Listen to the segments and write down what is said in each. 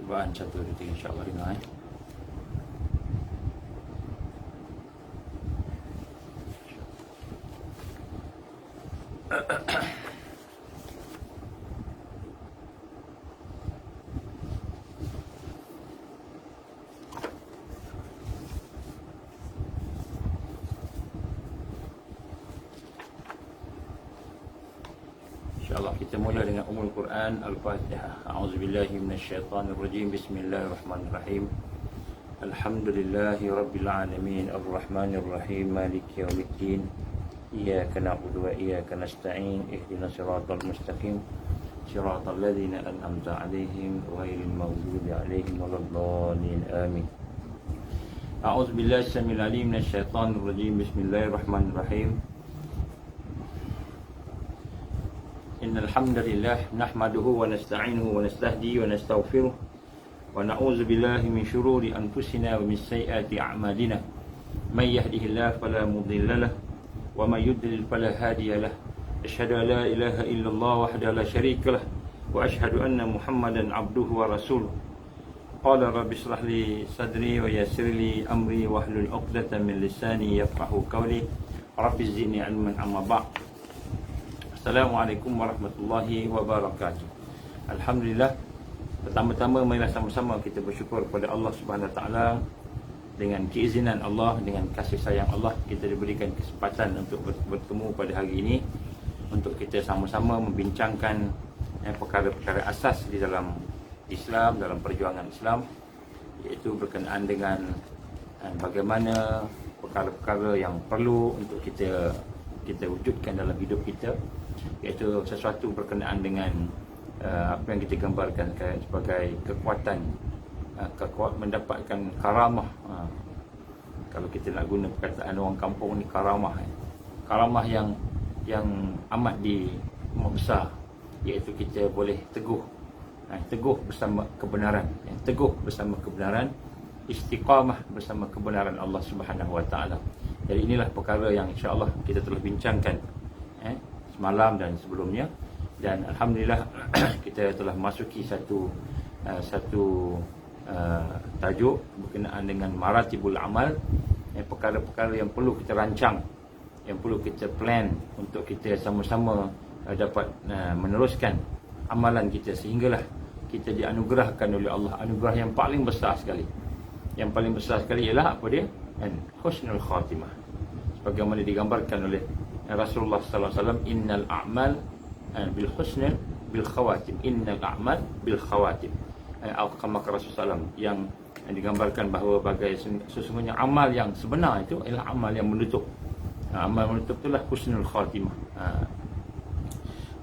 Cubaan 1, 2, 3 insyaAllah dengar InsyaAllah kita mula dengan Ummul Quran Al-Fatihah. A'udzubillahi minasyaitanirrajim. Bismillahirrahmanirrahim. Alhamdulillahi Rabbil Alamin. Ar-Rahmanirrahim. Maliki yaumiddin. Iyyaka na'budu wa iyyaka nasta'in. Ihdinas siratal mustaqim. Siratal ladzina an'amta 'alaihim ghairil maghdubi 'alaihim waladdallin. Amin. A'udzubillahi samil 'alim minasyaitanirrajim. Bismillahirrahmanirrahim. إن الحمد لله نحمده ونستعينه ونستهديه ونستغفره ونعوذ بالله من شرور أنفسنا ومن سيئات أعمالنا من يهده الله فلا مضل له ومن يضلل فلا هادي له أشهد أن لا إله إلا الله وحده لا شريك له وأشهد أن محمدا عبده ورسوله قال رب اشرح لي صدري ويسر لي أمري واحلل عقدة من لساني يفقهوا قولي رب زدني علما أما بعد. Assalamualaikum warahmatullahi wabarakatuh. Alhamdulillah, pertama-tama marilah sama-sama kita bersyukur kepada Allah Subhanahu Wa Taala. Dengan keizinan Allah, dengan kasih sayang Allah, kita diberikan kesempatan untuk bertemu pada hari ini untuk kita sama-sama membincangkan perkara-perkara asas di dalam Islam, dalam perjuangan Islam, iaitu berkenaan dengan bagaimana perkara-perkara yang perlu untuk kita wujudkan dalam hidup kita, iaitu sesuatu berkenaan dengan apa yang kita gambarkan sebagai kekuatan, mendapatkan karamah. Kalau kita nak guna perkataan orang kampung ni, karamah yang amat besar, iaitu kita boleh teguh bersama kebenaran, istiqamah bersama kebenaran Allah Subhanahu Wa Taala. Jadi inilah perkara yang insya-Allah kita telah bincangkan semalam dan sebelumnya, dan alhamdulillah kita telah masuki satu tajuk berkenaan dengan maratibul amal, perkara-perkara yang perlu kita rancang, yang perlu kita plan untuk kita sama-sama dapat meneruskan amalan kita sehinggalah kita dianugerahkan oleh Allah anugerah yang paling besar sekali. Yang paling besar sekali ialah apa dia? Husnul khatimah. Sebagaimana digambarkan oleh Rasulullah sallallahu alaihi wasallam, innal a'mal bil husnil bil khawatim. Innal a'mal bil khawatim. Al-Qamar Rasulullah yang digambarkan bahawa sesungguhnya amal yang sebenar itu ialah amal yang menutup. Amal menutup itulah husnul khatimah.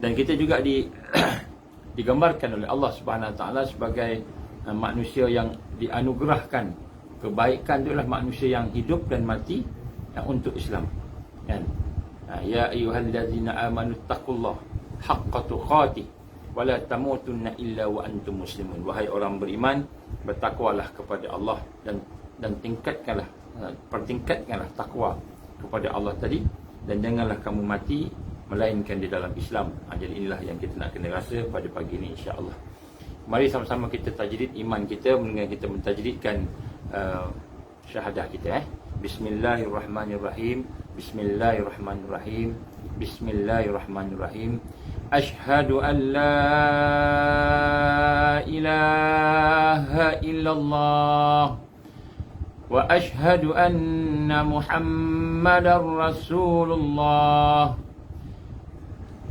Dan kita juga digambarkan oleh Allah Subhanahu Wa Taala sebagai manusia yang dianugerahkan kebaikan. Itulah manusia yang hidup dan mati untuk Islam. Ya ayyuhallazina amanu taqullaha haqqa tuqatih wa la tamutunna illa wa antum muslimun. Wahai orang beriman, bertakwalah kepada Allah dan pertingkatkanlah takwa kepada Allah tadi, dan janganlah kamu mati melainkan di dalam Islam. Jadi inilah yang kita nak kena rasa pada pagi ini insya-Allah. Mari sama-sama kita tajdid iman kita dengan kita mentajdidkan syahadah kita. Bismillahirrahmanirrahim. Bismillahirrahmanirrahim. Bismillahirrahmanirrahim. Ashhadu an la ilaha illallah wa ashhadu anna Muhammadar Rasulullah.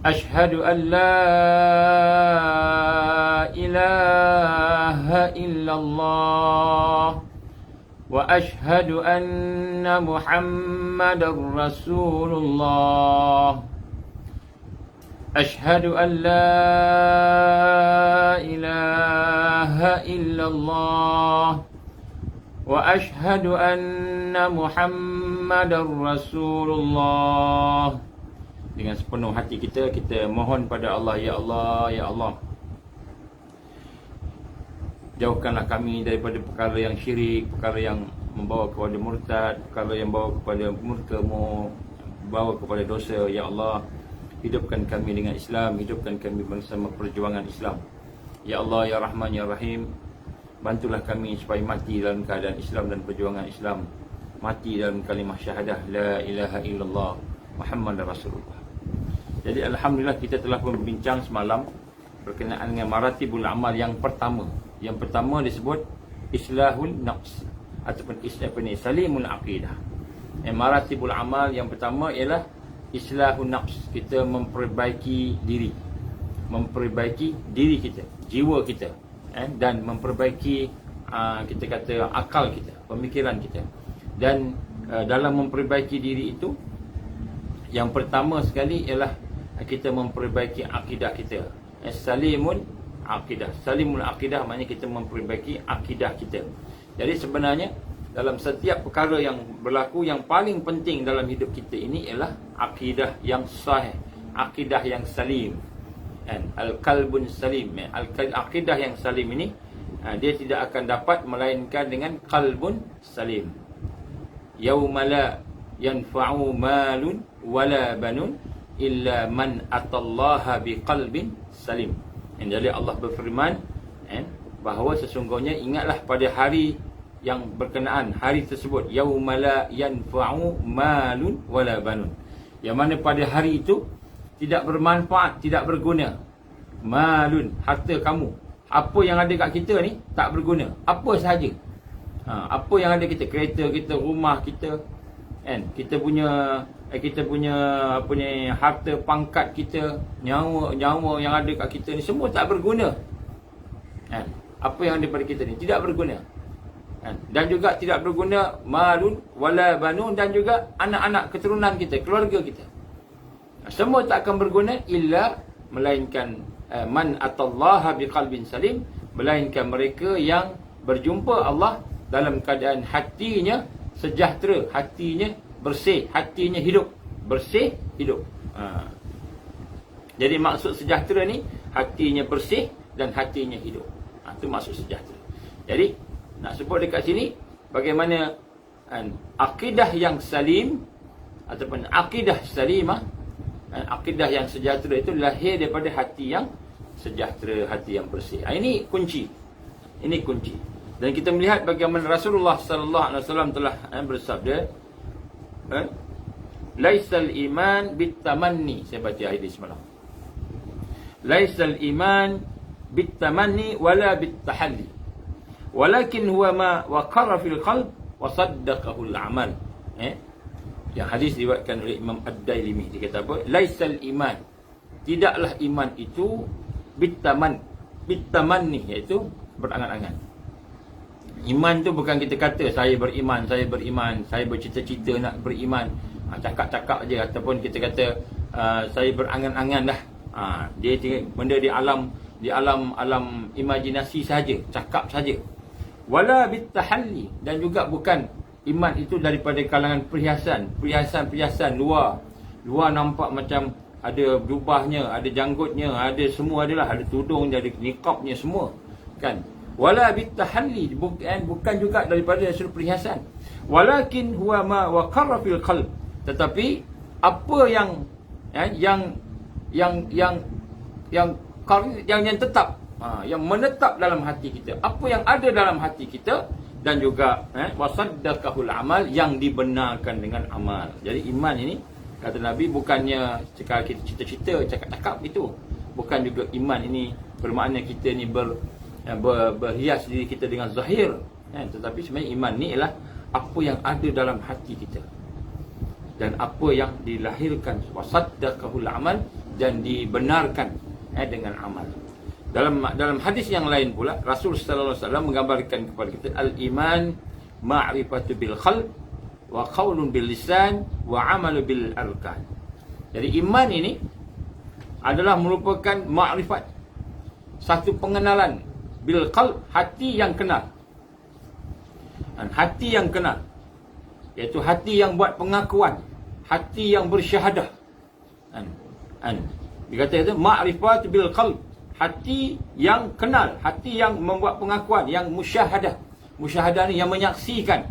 Ashhadu an la ilaha illallah wa ashhadu anna Muhammadar Rasulullah. Ashhadu an la ilaha illallah wa ashhadu anna Muhammadar Rasulullah. Dengan sepenuh hati kita mohon pada Allah, ya Allah, ya Allah, jauhkanlah kami daripada perkara yang syirik, perkara yang membawa kepada murtad, perkara yang membawa kepada murka-mu, membawa kepada dosa. Ya Allah, hidupkan kami dengan Islam, hidupkan kami bersama perjuangan Islam. Ya Allah, ya Rahman, ya Rahim, bantulah kami supaya mati dalam keadaan Islam dan perjuangan Islam, mati dalam kalimah syahadah la ilaha illallah Muhammad Rasulullah. Jadi alhamdulillah kita telah membincang semalam berkenaan dengan maratibul amal yang pertama. Yang pertama disebut islahul nafs ataupun salimul aqidah. Maratibul amal yang pertama ialah islahul nafs, kita memperbaiki diri. Memperbaiki diri kita, jiwa kita, dan memperbaiki kita kata akal kita, pemikiran kita. Dan dalam memperbaiki diri itu, yang pertama sekali ialah kita memperbaiki akidah kita. Salimul aqidah. Salimul aqidah maknanya kita memperbaiki akidah kita. Jadi sebenarnya dalam setiap perkara yang berlaku, yang paling penting dalam hidup kita ini ialah akidah yang sahih, akidah yang salim. Al-qalbun salim. Akidah yang salim ini dia tidak akan dapat melainkan dengan qalbun salim. Yauma la yanfa'u malun wala banun illa man atallaha biqalbin salim. Jadi Allah berfirman bahawa sesungguhnya ingatlah pada hari yang berkenaan, hari tersebut, yauma la yanfa'u malun wala banun, yang mana pada hari itu tidak bermanfaat, tidak berguna. Malun, harta kamu, apa yang ada kat kita ni tak berguna, apa sahaja. Apa yang ada kita, kereta kita, rumah kita, kita punya apa ni, harta pangkat kita, nyawa yang ada kat kita ni semua tak berguna. Apa yang ada pada kita ni tidak berguna. Dan juga tidak berguna malun wala banun, dan juga anak-anak keturunan kita, keluarga kita. Semua tak akan berguna illa melainkan man atallaha biqalbin salim, melainkan mereka yang berjumpa Allah dalam keadaan hatinya sejahtera, hatinya bersih, hatinya hidup, bersih hidup. Jadi maksud sejahtera ni hatinya bersih dan hatinya hidup. Itu maksud sejahtera. Jadi nak sebut dekat sini bagaimana akidah yang salim ataupun akidah salimah, akidah yang sejahtera itu lahir daripada hati yang sejahtera, hati yang bersih. Ini kunci. Ini kunci. Dan kita melihat bagaimana Rasulullah sallallahu alaihi wasallam telah bersabda, laisal iman bitamanni. Saya baca hadis semalam. Laisal iman bitamanni wala bitahalli, walakin huwa ma waqara fil qalb wa saddaqahu al-amal. Yang hadis diriwayatkan oleh Imam Ad-Dailimi. Dia kata apa? Laisal iman, tidaklah iman itu bitamanni, iaitu berangan-angan. Iman tu bukan kita kata saya beriman, saya bercita-cita nak beriman, cakap-cakap je, ataupun kita kata saya berangan-angan dah. Dia benda di alam imajinasi saja, cakap saja. Wala bitahalli, dan juga bukan iman itu daripada kalangan perhiasan luar nampak macam ada jubahnya, ada janggutnya, ada semua, adalah ada tudungnya, ada niqabnya semua, kan. Wala bitahalli, bukan juga daripada hasil perhiasan. Walakin huwa ma waqara fil qalb, tetapi apa yang tetap, yang menetap dalam hati kita, apa yang ada dalam hati kita, dan juga wasaddaqahul amal, yang dibenarkan dengan amal. Jadi iman ini, kata Nabi, bukannya cakap kita cita-cita, cakap-cakap itu. Bukan juga iman ini bermakna kita ni berhias diri kita dengan zahir, tetapi sebenarnya iman ni ialah apa yang ada dalam hati kita dan apa yang dilahirkan, wasaddaqahul amal, dan dibenarkan dengan amal. Dalam hadis yang lain pula, Rasul sallallahu alaihi wasallam menggambarkan kepada kita, al-iman ma'rifatu bil qalb wa qaulun bil lisan wa amalu bil arkan. Jadi iman ini adalah merupakan ma'rifat, satu pengenalan, bil qalb, hati yang kenal. Dan hati yang kenal, iaitu hati yang buat pengakuan, hati yang bersyahadah. Dikata itu ma'rifat bil qalb, hati yang kenal, hati yang membuat pengakuan, yang musyahadah. Musyahadah ni yang menyaksikan.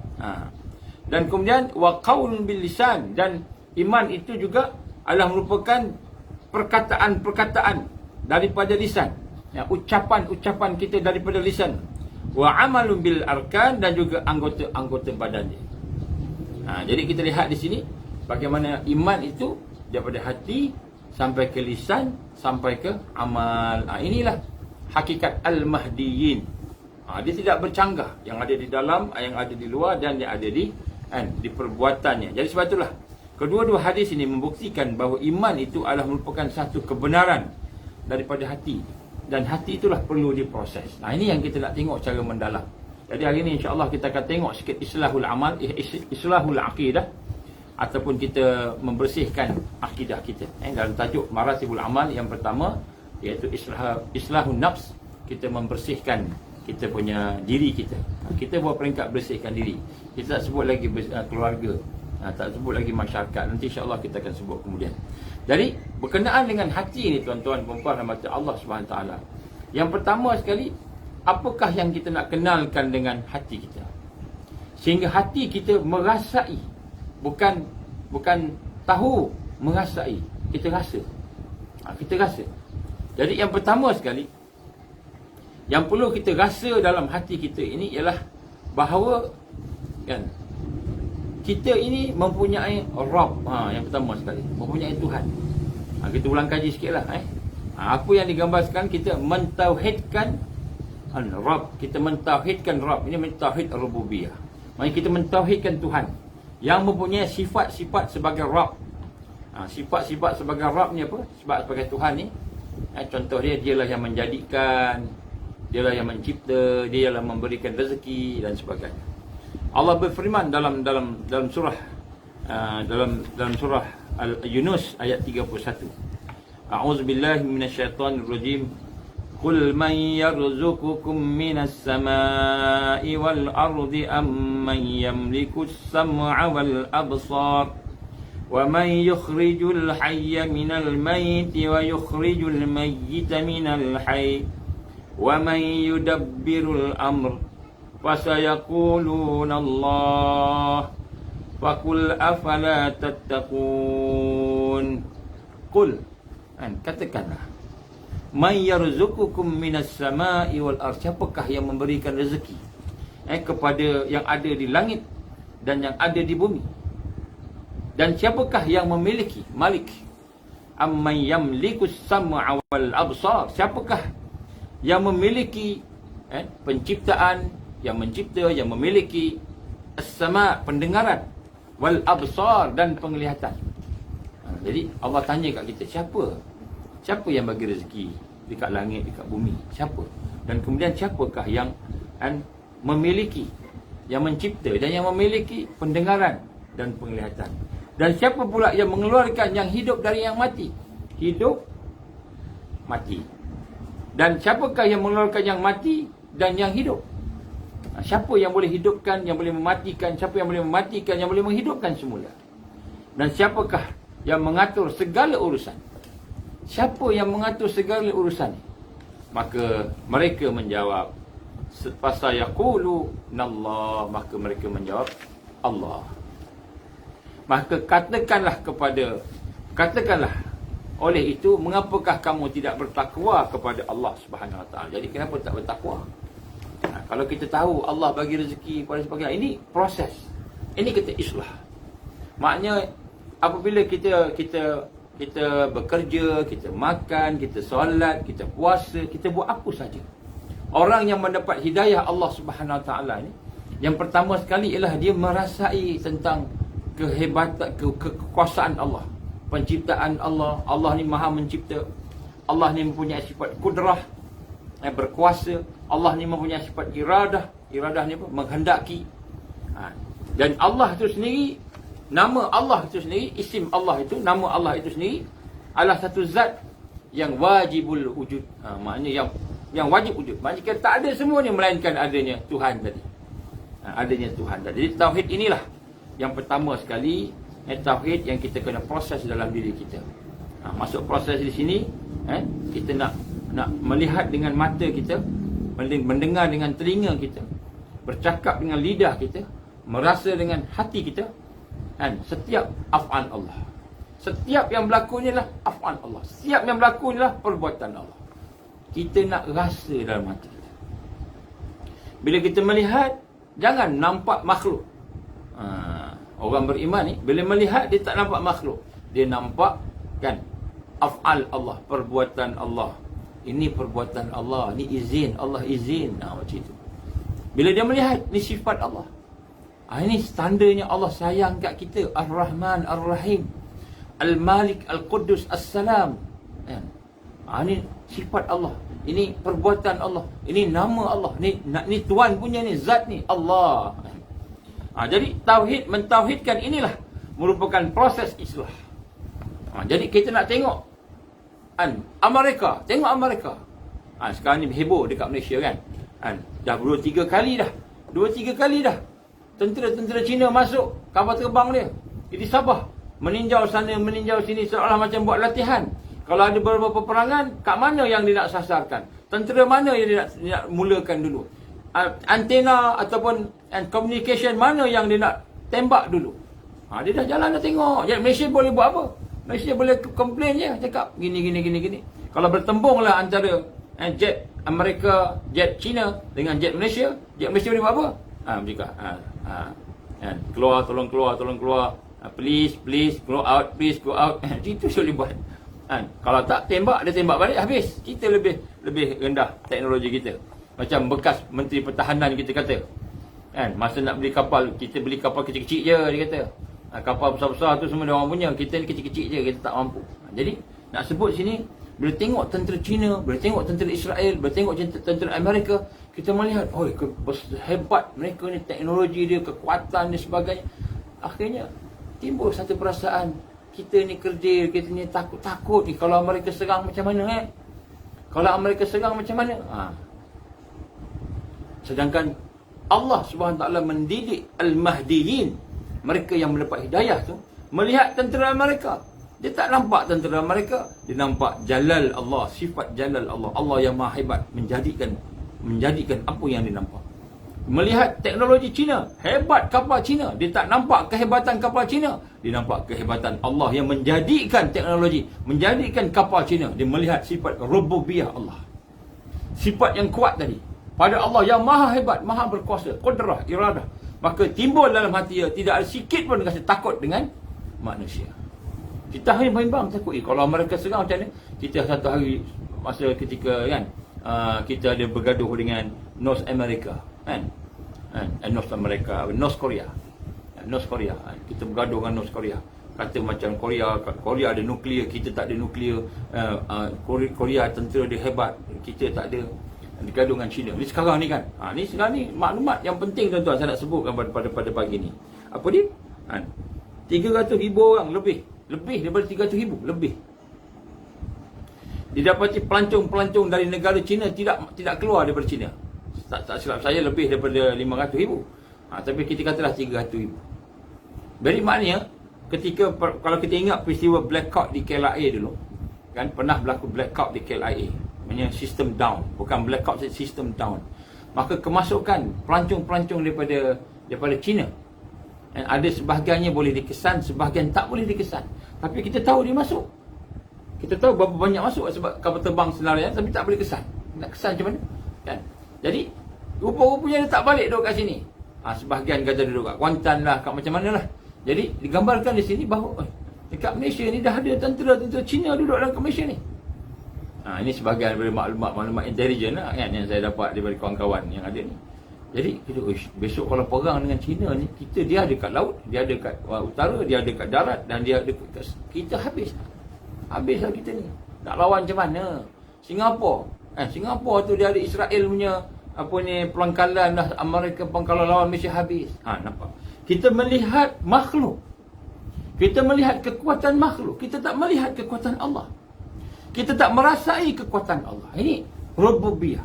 Dan kemudian wa qaulun bil lisan, dan iman itu juga adalah merupakan perkataan-perkataan daripada lisan, ucapan-ucapan kita daripada lisan. wa amalun bil arkan, dan juga anggota-anggota badan dia. Jadi kita lihat di sini bagaimana iman itu daripada hati sampai ke lisan sampai ke amal. Inilah hakikat al-mahdiyin. Dia tidak bercanggah, yang ada di dalam, yang ada di luar, dan yang ada di perbuatannya. Jadi sebab itulah kedua-dua hadis ini membuktikan bahawa iman itu adalah merupakan satu kebenaran daripada hati, dan hati itulah perlu diproses. Ini yang kita nak tengok secara mendalam. Jadi hari ini insya-Allah kita akan tengok sikit islahul amal, islahul aqidah, ataupun kita membersihkan akidah kita. Dalam tajuk maratibul amal yang pertama iaitu islahun nafs, kita membersihkan kita punya diri kita. Kita buat peringkat bersihkan diri. Kita tak sebut lagi keluarga, tak sebut lagi masyarakat. Nanti insya-Allah kita akan sebut kemudian. Jadi berkenaan dengan hati ini, tuan-tuan dan puan-puan rahmat Allah Subhanahu taala. Yang pertama sekali, apakah yang kita nak kenalkan dengan hati kita? Sehingga hati kita merasai, bukan tahu, merasai. Kita rasa. Kita rasa. Jadi yang pertama sekali, yang perlu kita rasa dalam hati kita ini ialah bahawa kita ini mempunyai Rabb. Yang pertama sekali, mempunyai Tuhan. Kita ulang kaji sikitlah. Apa yang digambarkan, kita mentauhidkan Rabb. Kita mentauhidkan Rabb. Ini mentauhid rububiyah. Maksudnya kita mentauhidkan Tuhan yang mempunyai sifat-sifat sebagai Rabb. Sifat-sifat sebagai Rabb ni apa? Sifat sebagai Tuhan ni, contoh dialah yang menjadikan, dialah yang mencipta, dialah memberikan rezeki dan sebagainya. Allah berfirman dalam surah dalam surah Al-Yunus ayat 31. A'udzubillahi minasyaitonir rajim. Qul man yarzuqukum minas samai wal ardi amman yamlikus sam'a wal absar wa man yukhrijul hayya minal mayyiti wa yukhrijul mayyita minal hayy wa man yudabbirul amr fasayaquluna Allah faqul afala tattaqun. Qul, katakanlah, man yarzuqukum minas samai wal ardh, siapakah yang memberikan rezeki kepada yang ada di langit dan yang ada di bumi, dan siapakah yang memiliki malik, amman yamlikus sam'a wal absar, siapakah yang memiliki penciptaan, yang mencipta, yang memiliki as-sama', pendengaran, wal absar, dan penglihatan. Jadi Allah tanya kat kita, siapa yang bagi rezeki dekat langit, dekat bumi? Siapa? Dan kemudian siapakah yang memiliki, yang mencipta dan yang memiliki pendengaran dan penglihatan? Dan siapa pula yang mengeluarkan yang hidup dari yang mati? Hidup, mati. Dan siapakah yang mengeluarkan yang mati dan yang hidup? Siapa yang boleh hidupkan, yang boleh mematikan? Siapa yang boleh mematikan, yang boleh menghidupkan semula? Dan siapakah yang mengatur segala urusan? Siapa yang mengatur segala urusan? Maka mereka menjawab, fasayaqulunallah, maka mereka menjawab Allah. Maka katakanlah oleh itu, mengapakah kamu tidak bertakwa kepada Allah Subhanahu Wa Taala? Jadi kenapa tak bertakwa? Kalau kita tahu Allah bagi rezeki pada sebagainya, ini proses. Ini kita islah. Maknanya apabila kita bekerja, kita makan, kita solat, kita puasa, kita buat apa saja, orang yang mendapat hidayah Allah Subhanahu Wa Taala ini, yang pertama sekali ialah dia merasai tentang kehebatan, kekuasaan Allah, penciptaan Allah. Allah ni maha mencipta. Allah ni mempunyai sifat kudrah, berkuasa. Allah ni mempunyai sifat iradah. Iradah ni apa? Menghendaki. Dan Allah itu sendiri, nama Allah itu sendiri, isim Allah itu, nama Allah itu sendiri adalah satu zat yang wajibul wujud. Maknanya yang wajib wujud. Maknanya tak ada semuanya melainkan adanya Tuhan tadi. Adanya Tuhan tadi. Jadi tauhid inilah yang pertama sekali, tauhid yang kita kena proses dalam diri kita. Masuk proses di sini, kita nak melihat dengan mata kita, mendengar dengan telinga kita, bercakap dengan lidah kita, merasa dengan hati kita, setiap af'al Allah. Setiap yang berlaku ni adalah af'al Allah. Setiap yang berlaku ni adalah perbuatan Allah. Kita nak rasa dalam hati kita. bila kita melihat, jangan nampak makhluk. Orang beriman ni, bila melihat, dia tak nampak makhluk. Dia nampak, kan, af'al Allah, perbuatan Allah. Ini perbuatan Allah, ni izin, Allah izin. Macam itu. Bila dia melihat, ni sifat Allah. Ini tandanya Allah sayang kat kita. Ar-Rahman, Ar-Rahim, Al-Malik, Al-Quddus, As-Salam. Ini sifat Allah. Ini perbuatan Allah. Ini nama Allah. Ni Tuhan punya ni, zat ni, Allah. Jadi tauhid, mentauhidkan inilah merupakan proses islah. Jadi kita nak tengok Amerika, tengok Amerika. Sekarang ni heboh dekat Malaysia kan. Dah 2-3 kali dah. 2-3 kali dah. Tentera-tentera Cina masuk kapal terbang dia. Jadi Sabah meninjau sana, meninjau sini, seolah macam buat latihan. Kalau ada beberapa peperangan, kat mana yang dia nak sasarkan? Tentera mana yang dia nak mulakan dulu? Antena ataupun communication mana yang dia nak tembak dulu? Dia dah jalan dah tengok. Jadi Malaysia boleh buat apa? Malaysia boleh komplain je, cakap gini. Kalau bertembunglah antara jet Amerika, jet China dengan jet Malaysia boleh buat apa? Keluar, tolong keluar. Please go out, itu boleh buat. Kalau tak tembak, dia tembak balik, habis. Kita lebih rendah teknologi kita. Macam bekas Menteri Pertahanan kita kata. Masa nak beli kapal, kita beli kapal kecil-kecil je, dia kata. Kapal besar-besar tu semua dia orang punya, kita ni kecil-kecil je, kita tak mampu. Jadi nak sebut sini, bila tengok tentera Cina, bila tengok tentera Israel, bila tengok tentera Amerika, kita melihat, hebat mereka ni, teknologi dia, kekuatan dia, sebagainya. Akhirnya timbul satu perasaan, kita ni kerdil, kita ni takut-takut ni, kalau Amerika serang macam mana Kalau Amerika serang macam mana? Sedangkan Allah SWT mendidik Al-Mahdiyin, mereka yang mendapat hidayah tu, melihat tentera Amerika. Dia tak nampak tentera Amerika, dia nampak jalal Allah, sifat jalal Allah. Allah yang maha hebat menjadikan apa yang dia nampak. Melihat teknologi Cina, hebat kapal Cina, dia tak nampak kehebatan kapal Cina, dia nampak kehebatan Allah yang menjadikan teknologi, menjadikan kapal Cina. Dia melihat sifat rububiyah Allah, sifat yang kuat tadi pada Allah yang maha hebat, maha berkuasa, qudrah, iradah. Maka timbul dalam hati dia, tidak ada sikit pun rasa takut dengan manusia. Kita hanya bimbang takut, kalau mereka serang macam ni. Kita satu hari, masa ketika kan, kita ada bergaduh dengan North America, North Korea. Kita bergaduh dengan North Korea. Kata macam Korea ada nuklear, kita tak ada nuklear. Korea tentera dia hebat, kita tak ada. Bergaduh dengan China. Ni sekarang ni kan. Ni sekarang ni maklumat yang penting tuan-tuan saya nak sebutkan pada pagi ni. Apa dia? 300,000 orang lebih daripada 300,000 lebih. Didapati pelancong-pelancong dari negara China tidak keluar daripada China. Tak silap saya lebih daripada 500,000. Tapi kita katalah 300,000. Jadi maknanya ketika, kalau kita ingat peristiwa blackout di KLIA dulu, kan pernah berlaku blackout di KLIA. Maksudnya sistem down, bukan blackout, sistem down. Maka kemasukan pelancong-pelancong daripada China, dan ada sebahagiannya boleh dikesan, sebahagian tak boleh dikesan. Tapi kita tahu dia masuk. Kita tahu berapa banyak masuk sebab kapal terbang senarian, tapi tak boleh kesan. Nak kesan macam mana? Kan? Jadi rupa-rupanya dia tak balik duduk kat sini. Sebahagian kata duduk kat Kuantan lah, kat macam mana lah. Jadi digambarkan di sini bahawa dekat Malaysia ni dah ada tentera Cina duduk dalam Malaysia ni. Ini sebahagian daripada maklumat intelijen lah, kan, yang saya dapat daripada kawan-kawan yang ada ni. Jadi kita, besok kalau perang dengan Cina ni, dia ada kat laut, dia ada kat utara, dia ada kat darat, dan dia ada kat, kita habislah kita ni. Nak lawan macam mana? Singapura tu dia ada Israel punya pelangkalan dah, Amerika pun kalau lawan Malaysia habis. Nampak? Kita melihat makhluk, kita melihat kekuatan makhluk, kita tak melihat kekuatan Allah. Kita tak merasai kekuatan Allah. Ini rububiyah.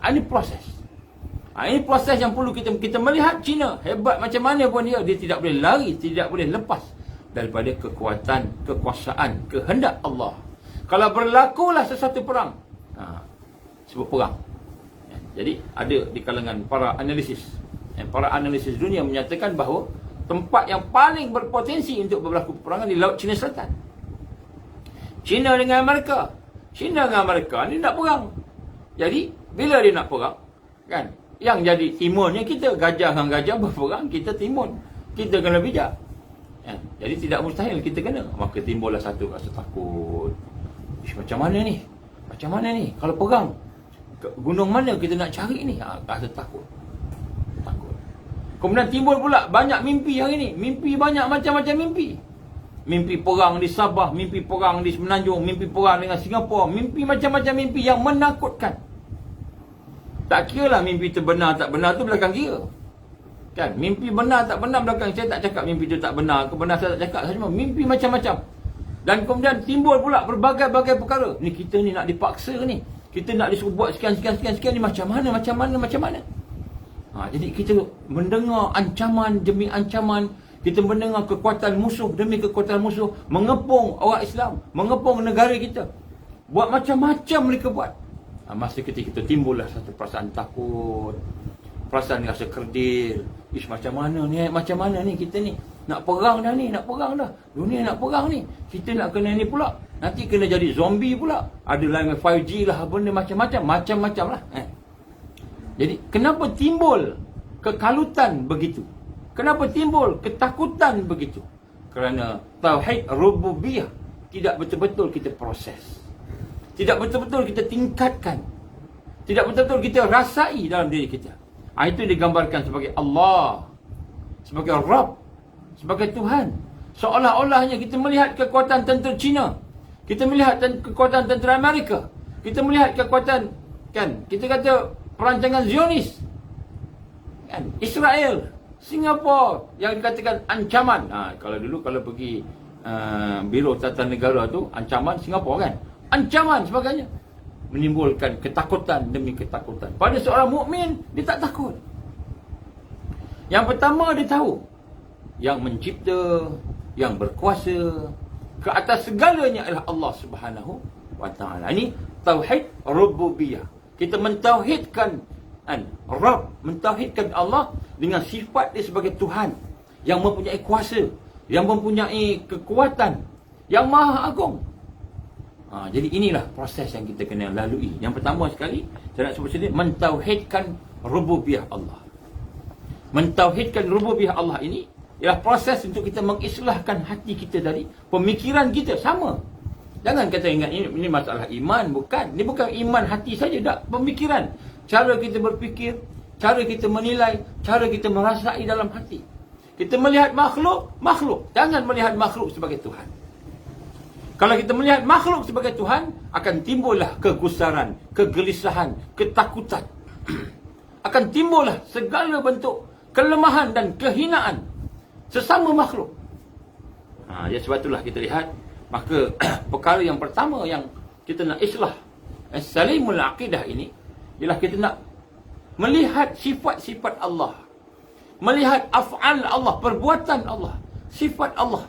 Ini proses. Ini proses yang perlu kita melihat. Cina hebat macam mana pun dia tidak boleh lari, tidak boleh lepas daripada kekuatan, kekuasaan, kehendak Allah. Kalau berlakulah sesuatu perang, sebut perang. Jadi ada di kalangan para analisis dunia menyatakan bahawa tempat yang paling berpotensi untuk berlaku peperangan di Laut Cina Selatan. China dengan Amerika ni nak perang. Jadi bila dia nak perang, kan, Yang jadi timunnya kita, gajah dengan gajah berperang, kita timun. Kita kena bijak. Jadi tidak mustahil kita kena. Maka timbullah satu rasa takut. Macam mana ni? Macam mana ni? Kalau perang, gunung mana kita nak cari ni? Rasa takut. Kemudian timbul pula banyak mimpi hari ni. Mimpi banyak macam-macam mimpi. Mimpi perang di Sabah, mimpi perang di Semenanjung, mimpi perang dengan Singapura, mimpi macam-macam mimpi yang menakutkan. Tak kira lah mimpi itu benar tak benar tu belakang kira. Kan? Mimpi benar tak benar belakang. Saya tak cakap mimpi itu tak benar, kebenar saya tak cakap. Saya cuma mimpi macam-macam. Dan kemudian timbul pula berbagai-bagai perkara. Ni kita ni nak dipaksa ni. Kita nak disuruh buat sekian ni macam mana. Jadi kita mendengar ancaman demi ancaman. Kita mendengar kekuatan musuh demi kekuatan musuh mengepung orang Islam, mengepung negara kita. Buat macam-macam mereka buat. Masa ketika itu timbullah satu perasaan takut, perasaan rasa kerdil. Macam mana ni kita ni nak perang dah ni, dunia nak perang ni, kita nak kena ni pula, nanti kena jadi zombie pula, ada lain 5G lah, benda macam-macam lah. Jadi kenapa timbul kekalutan begitu? Kenapa timbul ketakutan begitu? Kerana tauhid rububiyah tidak betul-betul kita proses, tidak betul-betul kita tingkatkan, tidak betul-betul kita rasai dalam diri kita. Itu digambarkan sebagai Allah, sebagai Rabb, sebagai Tuhan. Seolah-olahnya kita melihat kekuatan tentera Cina, kita melihat kekuatan tentera Amerika, kita melihat kekuatan, kan, kita kata perancangan Zionis, kan, Israel, Singapura yang dikatakan ancaman. Kalau dulu kalau pergi Biro Tata Negara tu, ancaman Singapura kan, ancaman sebagainya, menimbulkan ketakutan demi ketakutan. Pada seorang mukmin, dia tak takut. Yang pertama dia tahu, yang mencipta, yang berkuasa ke atas segalanya adalah Allah Subhanahu wa taala. Ini tauhid rububiyah. Kita mentauhidkan Rabb, mentauhidkan Allah dengan sifat dia sebagai Tuhan yang mempunyai kuasa, yang mempunyai kekuatan, yang maha agung. Jadi inilah proses yang kita kena lalui. Yang pertama sekali, saya nak sebut sini, mentauhidkan rububiyah Allah. Mentauhidkan rububiyah Allah ini ialah proses untuk kita mengislahkan hati kita dari pemikiran kita. Sama. Jangan kata ingat ini masalah iman, bukan. Ini bukan iman hati saja, tak. Pemikiran. Cara kita berfikir, cara kita menilai, cara kita merasai dalam hati. Kita melihat makhluk. Jangan melihat makhluk sebagai Tuhan. Kalau kita melihat makhluk sebagai Tuhan, akan timbullah kegusaran, kegelisahan, ketakutan. Akan timbullah segala bentuk kelemahan dan kehinaan sesama makhluk. Sebab itulah kita lihat, maka perkara yang pertama yang kita nak islah salimul aqidah ini ialah kita nak melihat sifat-sifat Allah, melihat af'al Allah, perbuatan Allah, sifat Allah,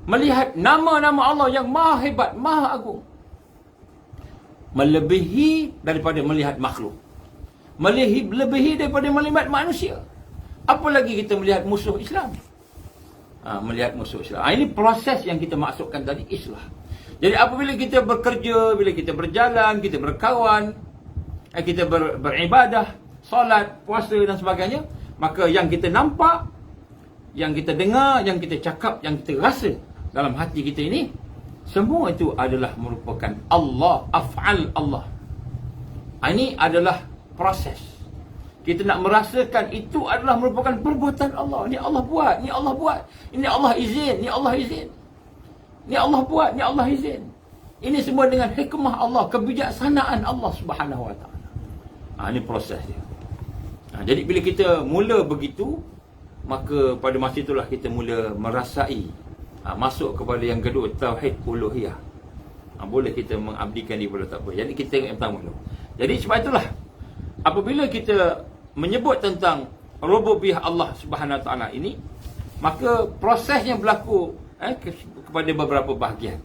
melihat nama-nama Allah yang maha hebat, maha agung, melebihi daripada melihat makhluk, melebihi daripada melihat manusia. Apalagi kita melihat musuh Islam. Melihat musuh Islam. Ini proses yang kita masukkan tadi, islah. Jadi apabila kita bekerja, bila kita berjalan, kita berkawan, kita beribadah, solat, puasa dan sebagainya, maka yang kita nampak, yang kita dengar, yang kita cakap, yang kita rasa dalam hati kita ini, semua itu adalah merupakan Allah, af'al Allah. Ini adalah proses. Kita nak merasakan itu adalah merupakan perbuatan Allah. Ini Allah buat, ini Allah buat. Ini Allah izin, ini Allah izin. Ini Allah buat, ini Allah izin. Ini semua dengan hikmah Allah, kebijaksanaan Allah Subhanahu wa taala. Ini proses dia. Jadi bila kita mula begitu, maka pada masa itulah kita mula merasai, masuk kepada yang kedua, tauhid uluhiyah. Boleh kita mengabdikan dia, boleh tak boleh. Jadi kita tengok yang pertama dulu. Jadi sebab itulah, apabila kita menyebut tentang rububiyah Allah Subhanahu wa taala ini, maka prosesnya berlaku kepada beberapa bahagian.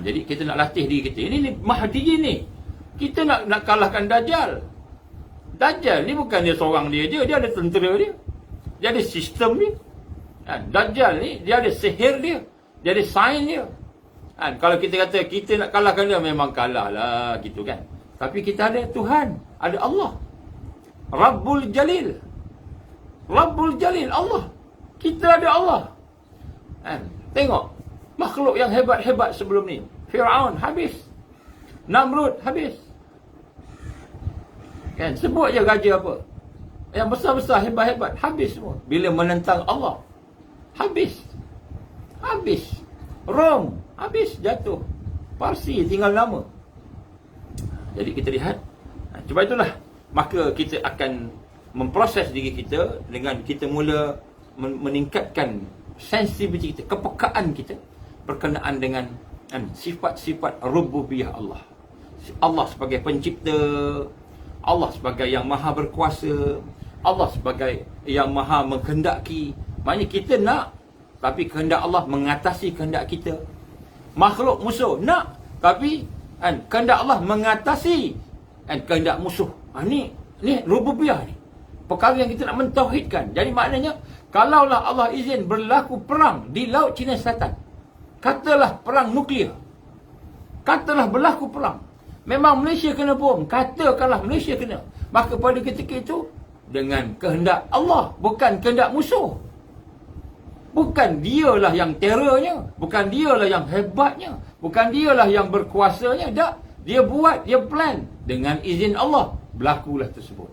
Jadi kita nak latih diri kita. Ini Mahdi ni. Kita nak kalahkan Dajjal. Dajjal ni bukan dia seorang dia je, dia ada tentera dia. Dia ada sistem dia. Dajjal ni dia ada sihir dia, dia ada sains dia. Kalau kita kata kita nak kalahkan dia, memang kalah lah gitu kan. Tapi kita ada Tuhan, ada Allah. Rabbul Jalil. Rabbul Jalil, Allah. Kita ada Allah. Tengok, makhluk yang hebat-hebat sebelum ni. Fir'aun habis. Namrud habis. Sebut je raja apa. Yang besar-besar, hebat-hebat, habis semua. Bila menentang Allah, habis. Rom, habis, jatuh. Parsi, tinggal nama. Jadi kita lihat, cuba itulah. Maka kita akan memproses diri kita dengan kita mula meningkatkan sensitiviti kita, kepekaan kita berkenaan dengan sifat-sifat rububiyah Allah. Allah sebagai pencipta, Allah sebagai yang maha berkuasa, Allah sebagai yang maha menghendaki. Maknanya kita nak, tapi kehendak Allah mengatasi kehendak kita. Makhluk musuh nak, tapi kehendak Allah mengatasi kehendak musuh. Ni rububiyah ni. Perkara yang kita nak mentauhidkan. Jadi maknanya, kalaulah Allah izin berlaku perang di Laut Cina Selatan, katalah perang nuklear, katalah berlaku perang, memang Malaysia kena bom, katakanlah Malaysia kena, maka pada ketika itu dengan kehendak Allah, bukan kehendak musuh. Bukan dialah yang terornya, bukan dialah yang hebatnya, bukan dialah yang berkuasanya. Tak, dia buat, dia plan dengan izin Allah, berlakulah tersebut.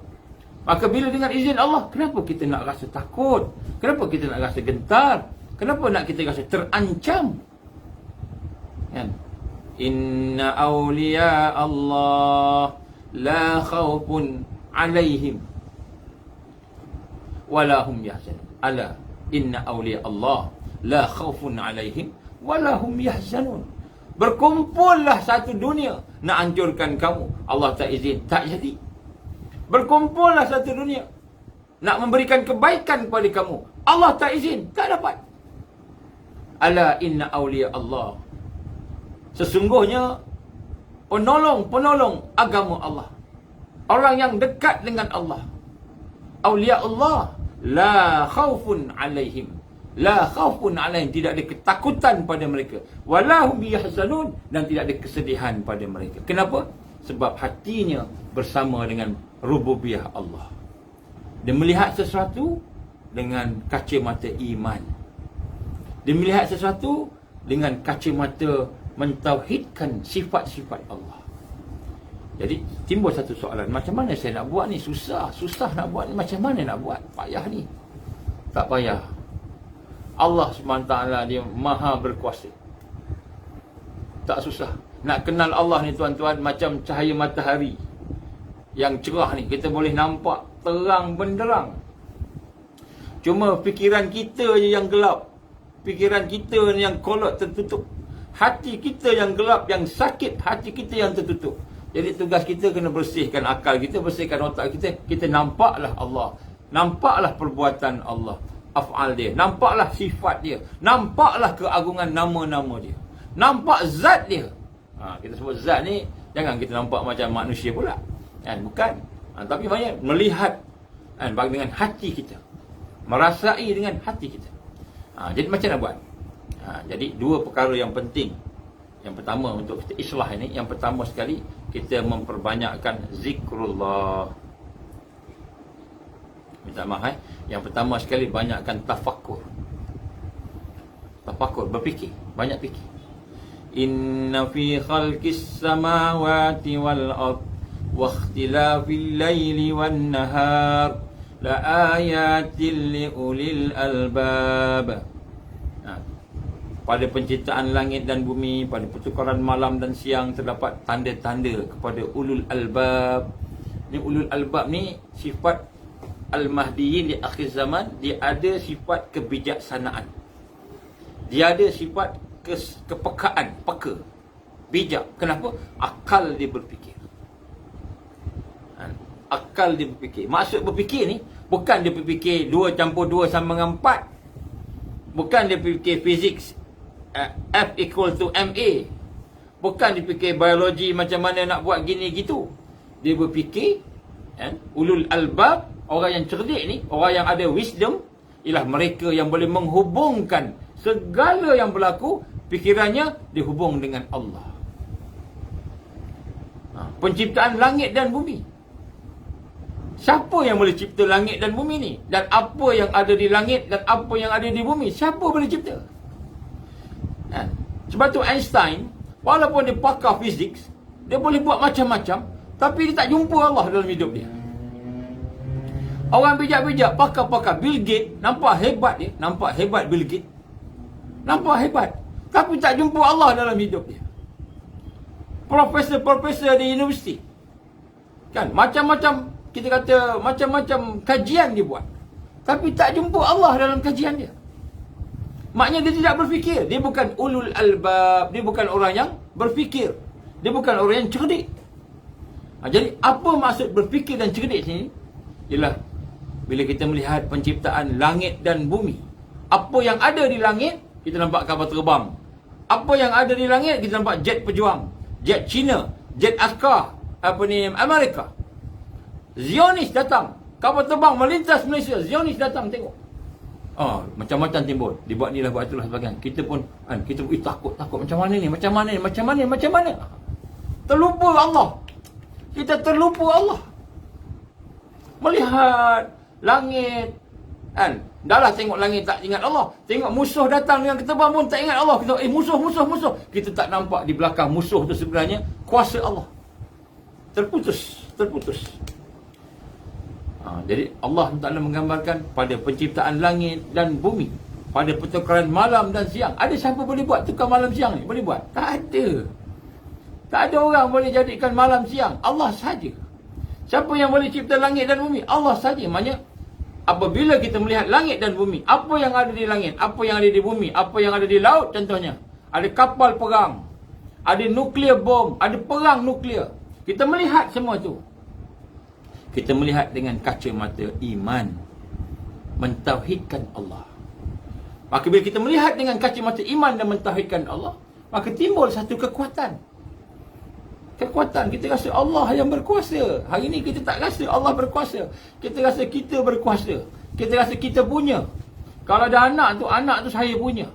Maka bila dengan izin Allah, kenapa kita nak rasa takut? Kenapa kita nak rasa gentar? Kenapa nak kita rasa terancam? Inna awliya Allah la khawfun alaihim walahum yahzanun. Ala inna awliya Allah la khawfun alaihim walahum yahzanun. Berkumpullah satu dunia nak hancurkan kamu, Allah tak izin, tak jadi. Berkumpullah satu dunia nak memberikan kebaikan kepada kamu, Allah tak izin, tak dapat. Ala inna awliya Allah, sesungguhnya penolong agama Allah, orang yang dekat dengan Allah, awliya Allah, la khaufun alaihim, la khaufun alaihim, tidak ada ketakutan pada mereka, walahum yahzanun, dan tidak ada kesedihan pada mereka. Kenapa? Sebab hatinya bersama dengan rububiyah Allah. Dia melihat sesuatu dengan kacamata iman. Dia melihat sesuatu dengan kacamata mentauhidkan sifat-sifat Allah. Jadi timbul satu soalan, macam mana saya nak buat ni? Susah nak buat ni. Macam mana nak buat? Payah ni. Tak payah. Allah SWT dia maha berkuasa. Tak susah. Nak kenal Allah ni tuan-tuan, macam cahaya matahari yang cerah ni, kita boleh nampak terang benderang. Cuma fikiran kita je yang gelap. Fikiran kita ni yang kolot, tertutup. Hati kita yang gelap, yang sakit, hati kita yang tertutup. Jadi tugas kita kena bersihkan akal kita, bersihkan otak kita. Kita nampaklah Allah, nampaklah perbuatan Allah, af'al dia, nampaklah sifat dia, nampaklah keagungan nama-nama dia, nampak zat dia. Kita sebut zat ni, jangan kita nampak macam manusia pula, bukan. Tapi banyak melihat dengan hati kita, merasai dengan hati kita. Jadi macam nak buat? Jadi dua perkara yang penting. Yang pertama untuk kita islah ini, yang pertama sekali kita memperbanyakkan zikrullah. Minta maaf. Yang pertama sekali banyakkan tafakkur. Tafakkur, berfikir, banyak fikir. Inna fi khalqis samawati wal ard wa ikhtilafil laili wan nahar la ayatin li ulil albab. Pada penciptaan langit dan bumi, pada pertukaran malam dan siang, terdapat tanda-tanda kepada ulul albab. Ni ulul albab ni sifat al-mahdiyin di akhir zaman. Dia ada sifat kebijaksanaan, dia ada sifat kepekaan, peka, bijak. Kenapa? Akal dia berfikir. Akal dia berfikir. Maksud berfikir ni, bukan dia berfikir 2 campur 2 sama dengan 4. Bukan dia berfikir fizik, F equal to MA. Bukan dia fikir biologi, macam mana nak buat gini gitu. Dia berfikir, ulul albab, orang yang cerdik ni, orang yang ada wisdom, ialah mereka yang boleh menghubungkan segala yang berlaku, fikirannya dihubung dengan Allah. Penciptaan langit dan bumi, Siapa yang boleh cipta langit dan bumi ni? Dan apa yang ada di langit dan apa yang ada di bumi? Siapa boleh cipta? Kan? Sebab tu Einstein, walaupun dia pakar fizik, dia boleh buat macam-macam, tapi dia tak jumpa Allah dalam hidup dia. Orang bijak-bijak, pakar-pakar, Bill Gates, nampak hebat dia, nampak hebat Bill Gates. Nampak hebat, tapi tak jumpa Allah dalam hidup dia. Profesor-profesor di universiti, kan, macam-macam, kita kata macam-macam kajian dia buat, tapi tak jumpa Allah dalam kajian dia. Maknanya dia tidak berfikir. Dia bukan ulul albab, dia bukan orang yang berfikir, dia bukan orang yang cerdik. Jadi apa maksud berfikir dan cerdik sini? Ialah bila kita melihat penciptaan langit dan bumi. Apa yang ada di langit, kita nampak kapal terbang. Apa yang ada di langit, kita nampak jet pejuang, jet China, jet askar Amerika. Zionis datang, kapal terbang melintas Malaysia, Zionis datang tengok. Macam-macam timbul. Dibuat ni lah, buat itulah sebagainya. Kita pun takut macam mana ni? Terlupa Allah. Kita terlupa Allah. Melihat langit, kan? Dah lah tengok langit tak ingat Allah. Tengok musuh datang dengan ketebang pun tak ingat Allah. Kita musuh. Kita tak nampak di belakang musuh tu sebenarnya kuasa Allah. Terputus. Jadi Allah Ta'ala menggambarkan pada penciptaan langit dan bumi, pada pertukaran malam dan siang. Ada siapa boleh buat tukar malam siang ni? Boleh buat? Tak ada. Tak ada orang boleh jadikan malam siang. Allah saja. Siapa yang boleh cipta langit dan bumi? Allah saja. Maknanya apabila kita melihat langit dan bumi, apa yang ada di langit, apa yang ada di bumi, apa yang ada di laut contohnya, ada kapal perang, ada nuklear bom, ada perang nuklear. Kita melihat semua itu. Kita melihat dengan kacamata iman, mentauhidkan Allah. Maka bila kita melihat dengan kacamata iman dan mentauhidkan Allah, maka timbul satu kekuatan. Kita rasa Allah yang berkuasa. Hari ini kita tak rasa Allah berkuasa. Kita rasa kita berkuasa. Kita rasa kita punya. Kalau ada anak tu saya punya.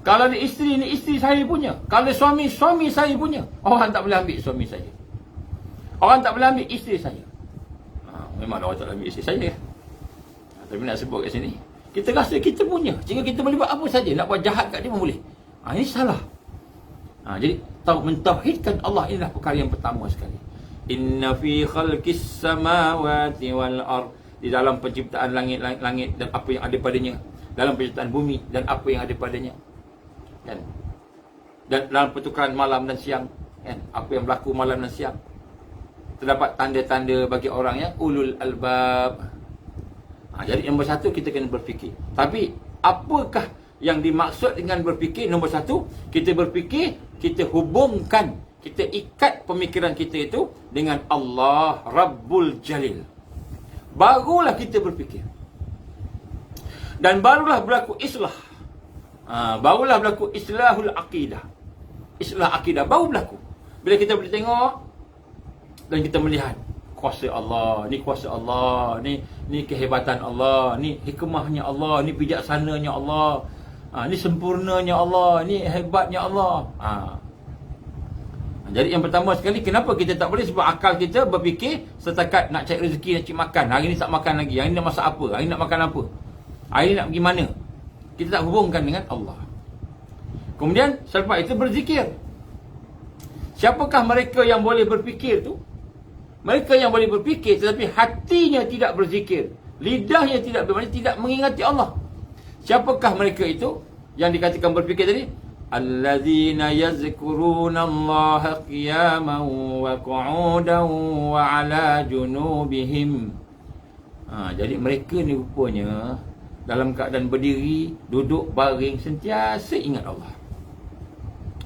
Kalau ada isteri, ni isteri saya punya. Kalau ada suami saya punya. Orang tak boleh ambil suami saya. Orang tak boleh ambil isteri saya. Memang orang tak boleh ambil isteri saya. Tapi nak sebut kat sini, kita rasa kita punya, sehingga kita boleh buat apa saja. Nak buat jahat kat dia pun boleh. Ini salah. Jadi mentauhidkan Allah inilah perkara yang pertama sekali. Inna fi khalqis samawati wal ard, di dalam penciptaan langit dan apa yang ada padanya, dalam penciptaan bumi dan apa yang ada padanya, kan? Dan dalam pertukaran malam dan siang, kan? Apa yang berlaku malam dan siang, terdapat tanda-tanda bagi orang yang ulul albab. Jadi nombor satu, kita kena berfikir. Tapi apakah yang dimaksud dengan berfikir? Nombor satu, kita berfikir, kita hubungkan, kita ikat pemikiran kita itu dengan Allah Rabbul Jalil. Barulah kita berfikir. Dan barulah berlaku islah. Barulah berlaku islahul aqidah. Islah akidah baru berlaku bila kita boleh tengok dan kita melihat kuasa Allah, ni kuasa Allah, ni kehebatan Allah, ni hikmahnya Allah, ni bijaksananya Allah, ni sempurnanya Allah, ni hebatnya Allah. Jadi yang pertama sekali, kenapa kita tak boleh? Sebab akal kita berfikir setakat nak cari rezeki, nak cari makan. Hari ni tak makan lagi, hari ni nak masak apa, hari ni nak makan apa, hari ni nak pergi mana. Kita tak hubungkan dengan Allah. Kemudian selepas itu berzikir. Siapakah mereka yang boleh berfikir tu? Mereka yang boleh berfikir tetapi hatinya tidak berzikir, lidahnya tidak bermakna tidak mengingati Allah. Siapakah mereka itu yang dikatakan berfikir tadi? Allazina yazkuruna Allah qiyaman wa qu'udan wa ala junubihim. Jadi mereka ni rupanya dalam keadaan berdiri, duduk, baring, sentiasa ingat Allah.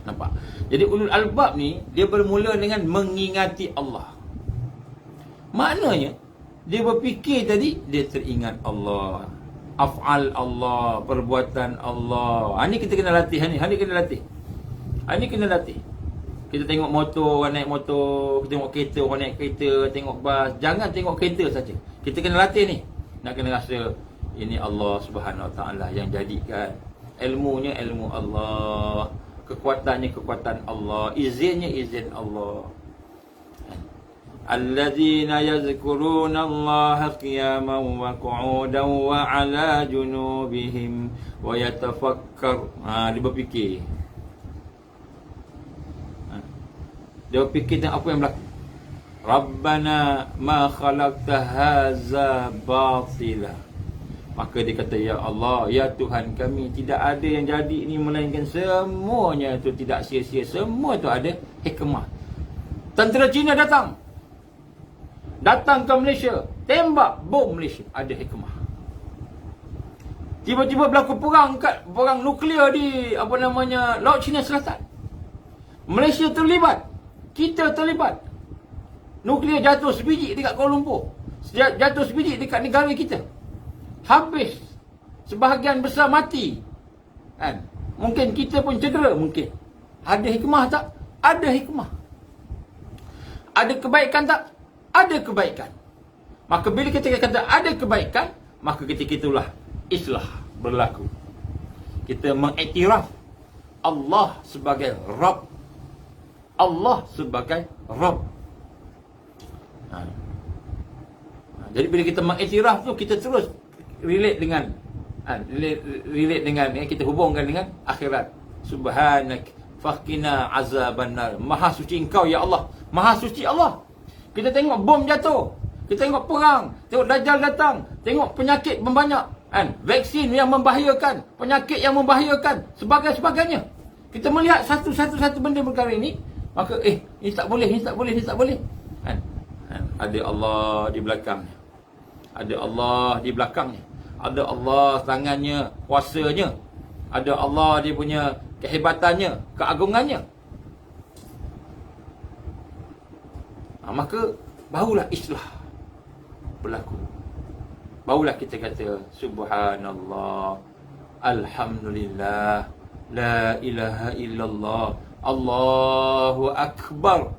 Nampak? Jadi ulul albab ni, dia bermula dengan mengingati Allah. Maknanya, dia berfikir tadi, dia teringat Allah. Af'al Allah, perbuatan Allah. Ini kita kena latih. Ini kena latih. Ini kena latih. Kita tengok motor, orang naik motor. Kita tengok kereta, orang naik kereta. Tengok bas. Jangan tengok kereta saja. Kita kena latih ni. Nak kena rasa, ini Allah Subhanahu Wa Taala yang jadikan. Ilmunya ilmu Allah. Kekuatannya kekuatan Allah. Izinnya izin Allah. Alladzina yazkuruna Allah qiyaman wa qu'udan wa ala junubihim wa yatafakkar. Dia berfikir. Dia berfikir tentang apa yang berlaku. Rabbana ma khalaqta hadza batila. Maka dia kata, ya Allah, ya Tuhan kami, tidak ada yang jadi ini melainkan semuanya itu tidak sia-sia. Semua itu ada hikmah. Tentera Cina datang ke Malaysia, tembak bom Malaysia, ada hikmah. Tiba-tiba berlaku perang nuklear di Laut Cina Selatan. Malaysia terlibat, kita terlibat. Nuklear jatuh sebiji dekat Kuala Lumpur, jatuh sebiji dekat negara kita. Habis, sebahagian besar mati. Kan? Mungkin kita pun cedera, mungkin. Ada hikmah tak? Ada hikmah. Ada kebaikan tak? Ada kebaikan. Maka bila kita kata ada kebaikan, maka ketika itulah islah berlaku. Kita mengiktiraf Allah sebagai Rabb. Allah sebagai Rabb. Jadi bila kita mengiktiraf tu, kita terus relate dengan kita hubungkan dengan akhirat. Subhanak faqina azabannar. Maha suci engkau ya Allah. Maha suci Allah. Kita tengok bom jatuh, kita tengok perang, tengok Dajjal datang, tengok penyakit membanyak, vaksin yang membahayakan, penyakit yang membahayakan, sebagainya. Kita melihat satu-satu benda perkara ini, maka ini tak boleh, ini tak boleh, ini tak boleh. Ada Allah di belakangnya. Ada Allah di belakangnya. Ada Allah tangannya, kuasanya. Ada Allah dia punya kehebatannya, keagungannya. Maka barulah islah berlaku. Barulah kita kata subhanallah, alhamdulillah, la ilaha illallah, Allahu akbar.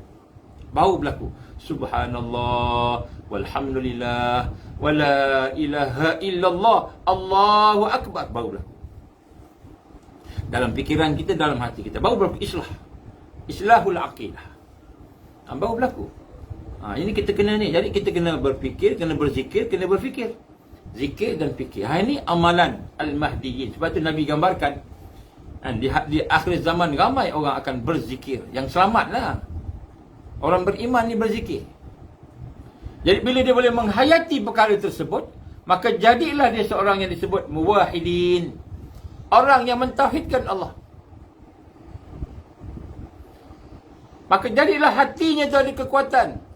Baru berlaku subhanallah walhamdulillah wala ilaha illallah, Allahu akbar. Baru berlaku dalam fikiran kita, dalam hati kita. Baru berlaku islah. Islahul aqidah. Baru berlaku. Ini kita kena ni. Jadi kita kena berfikir, kena berzikir, kena berfikir. Zikir dan fikir. Ini amalan al-Mahdiyin. Sebab tu Nabi gambarkan di akhir zaman ramai orang akan berzikir. Yang selamatlah orang beriman ni berzikir. Jadi bila dia boleh menghayati perkara tersebut, maka jadilah dia seorang yang disebut muwahhidin. Orang yang mentauhidkan Allah. Maka jadilah hatinya tu ada kekuatan.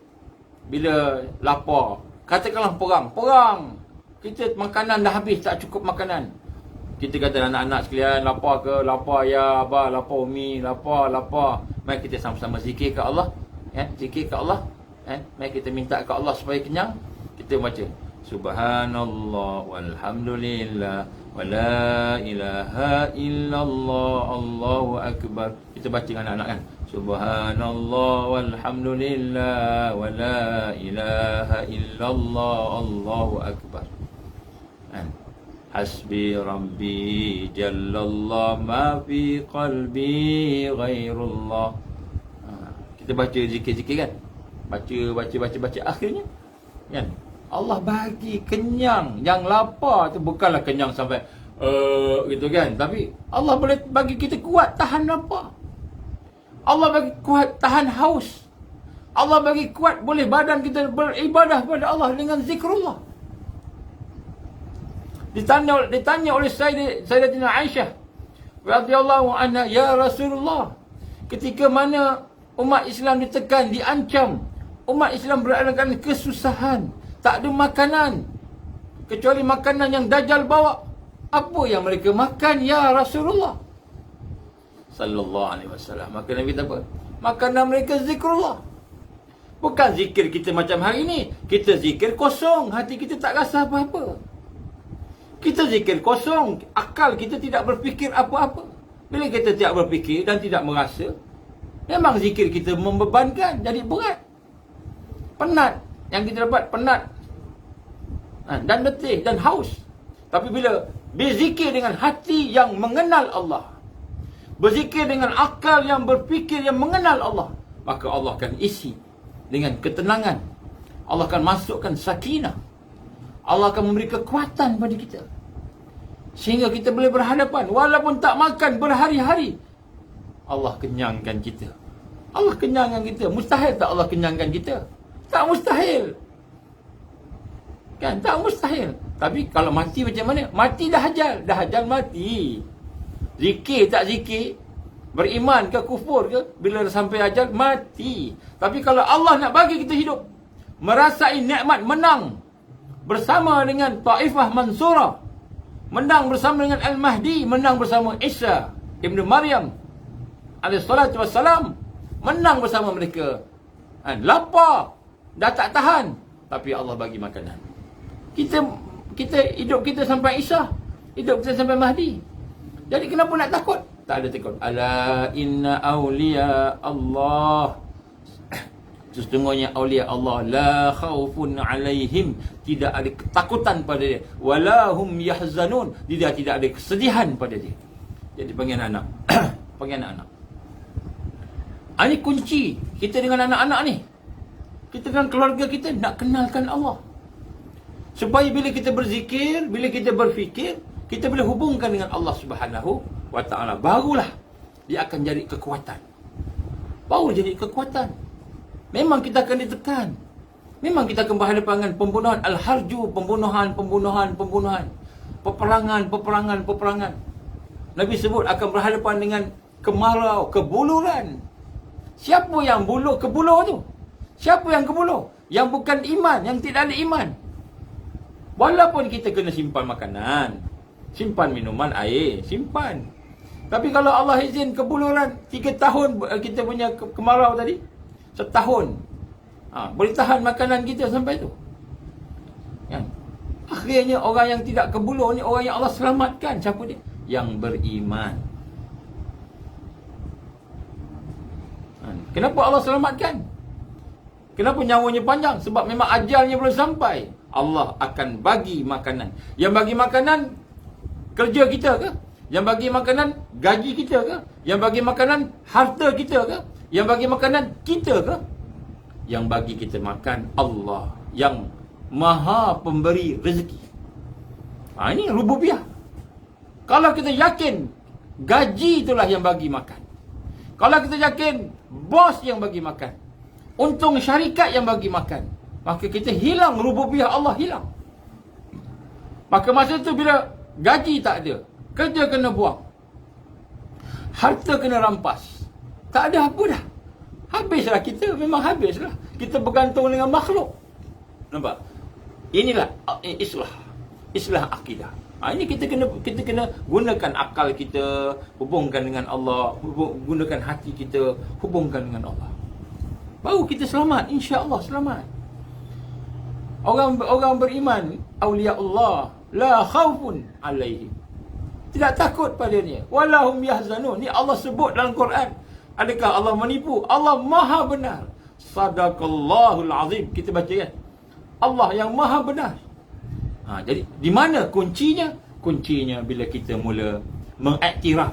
Bila lapar, katakanlah perang, kita makanan dah habis, tak cukup makanan. Kita kata anak-anak sekalian, lapar ke? Lapar ya abah, lapar umi, lapar. Mari kita sama-sama zikir ke Allah. Zikir ke Allah. Mari kita minta ke Allah supaya kenyang. Kita baca subhanallah walhamdulillah wala ilaha illallah, Allahu akbar. Kita baca dengan anak-anak kan. Subhanallah walhamdulillah wala ilaha illallah, Allahu akbar. Hasbi rabbi jallallah ma fi qalbi ghairullah. Kita baca zikir-zikir kan. Baca. Akhirnya kan Allah bagi kenyang. Yang lapar tu bukanlah kenyang sampai gitu kan. Tapi Allah boleh bagi kita kuat tahan lapar. Allah bagi kuat tahan haus. Allah bagi kuat boleh badan kita beribadah kepada Allah dengan zikrullah. Ditanya oleh Sayyidatina Aisyah radhiyallahu anha, ya Rasulullah, ketika mana umat Islam ditekan, diancam, umat Islam berada dalam kesusahan, tak ada makanan kecuali makanan yang Dajjal bawa, apa yang mereka makan ya Rasulullah sallallahu alaihi wasallam? Maka Nabi kata apa? Makanan mereka zikrullah. Bukan zikir kita macam hari ini. Kita zikir kosong, hati kita tak rasa apa-apa. Kita zikir kosong, akal kita tidak berfikir apa-apa. Bila kita tidak berfikir dan tidak merasa, memang zikir kita membebankan, jadi berat. Penat. Yang kita dapat penat dan letih dan haus. Tapi bila berzikir dengan hati yang mengenal Allah, berzikir dengan akal yang berfikir, yang mengenal Allah, maka Allah akan isi dengan ketenangan. Allah akan masukkan sakinah. Allah akan memberi kekuatan pada kita, sehingga kita boleh berhadapan. Walaupun tak makan berhari-hari, Allah kenyangkan kita. Allah kenyangkan kita. Mustahil tak Allah kenyangkan kita? Tak mustahil. Kan? Tak mustahil. Tapi kalau mati macam mana? Mati dah ajal. Dah ajal mati. Zikir tak zikir, beriman ke kufur ke, bila dah sampai ajal mati. Tapi kalau Allah nak bagi kita hidup, merasai nikmat menang bersama dengan Taifah Mansurah, menang bersama dengan Al-Mahdi, menang bersama Isa Ibn Maryam alaihi salatu wassalam, menang bersama mereka. Lapar, dah tak tahan, tapi Allah bagi makanan. Kita hidup kita sampai Isa, hidup kita sampai Mahdi. Jadi kenapa nak takut? Tak ada takut. Ala inna awliya Allah, sesungguhnya awliya Allah, la khaufun alaihim, tidak ada ketakutan pada dia, wala hum yahzanun, tidak ada kesedihan pada dia. Jadi panggil anak panggil anak-anak. Ini kunci kita dengan anak-anak ni. Kita dengan keluarga kita nak kenalkan Allah, supaya bila kita berzikir, bila kita berfikir, kita boleh hubungkan dengan Allah Subhanahu wa ta'ala. Barulah dia akan jadi kekuatan. Baru jadi kekuatan. Memang kita akan ditekan. Memang kita akan berhadapan dengan pembunuhan al-harju, pembunuhan. Peperangan. Nabi sebut akan berhadapan dengan kemarau, kebuluran. Siapa yang buluh kebuluh tu? Siapa yang kebuluh? Yang bukan iman, yang tidak ada iman. Walaupun kita kena simpan makanan, simpan minuman, air, simpan. Tapi kalau Allah izin kebuluran 3 tahun, kita punya kemarau tadi, setahun, boleh tahan makanan kita sampai tu. Kan? Akhirnya orang yang tidak kebuluh ni, orang yang Allah selamatkan. Siapa dia? Yang beriman. Kenapa Allah selamatkan? Kenapa nyawanya panjang? Sebab memang ajalnya belum sampai. Allah akan bagi makanan. Yang bagi makanan kerja kita ke? Yang bagi makanan gaji kita ke? Yang bagi makanan harta kita ke? Yang bagi makanan kita ke? Yang bagi kita makan Allah, yang Maha Pemberi rezeki. Ini rububiyah. Kalau kita yakin gaji itulah yang bagi makan, kalau kita yakin bos yang bagi makan, untung syarikat yang bagi makan, maka kita hilang rububiyah Allah, hilang. Maka masa itu bila gaji tak ada, kerja kena buang, harta kena rampas, tak ada apa dah. Habislah kita, memang habislah. Kita bergantung dengan makhluk. Nampak? Inilah islah akidah. Ini kita kena gunakan akal kita, hubungkan dengan Allah, gunakan hati kita, hubungkan dengan Allah. Baru kita selamat, insya-Allah selamat. Orang beriman, awliya Allah, la khaufun alaihim, tidak takut padanya, walahum yahzanun. Ni Allah sebut dalam Quran. Adakah Allah menipu? Allah Maha benar. Sadaqallahul azim. Kita baca kan? Allah yang Maha benar. Jadi di mana kuncinya? Kuncinya bila kita mula mengiktiraf.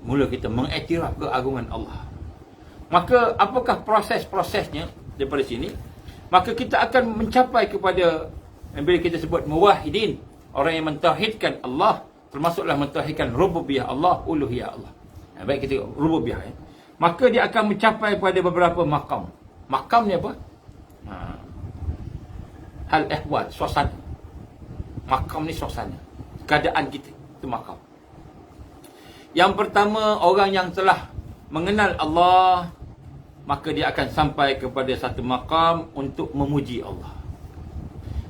Mula kita mengiktiraf keagungan Allah. Maka apakah proses-prosesnya daripada sini? Maka kita akan mencapai kepada, bila kita sebut muwahhidin, orang yang mentauhidkan Allah, termasuklah mentauhidkan rububiyah Allah, uluhiyah Allah. Baik kita rububiyah, maka dia akan mencapai pada beberapa makam. Makam ni apa? Hal ehwal, suasana. Makam ni suasana, keadaan kita, itu makam. Yang pertama, orang yang telah mengenal Allah, maka dia akan sampai kepada satu makam untuk memuji Allah.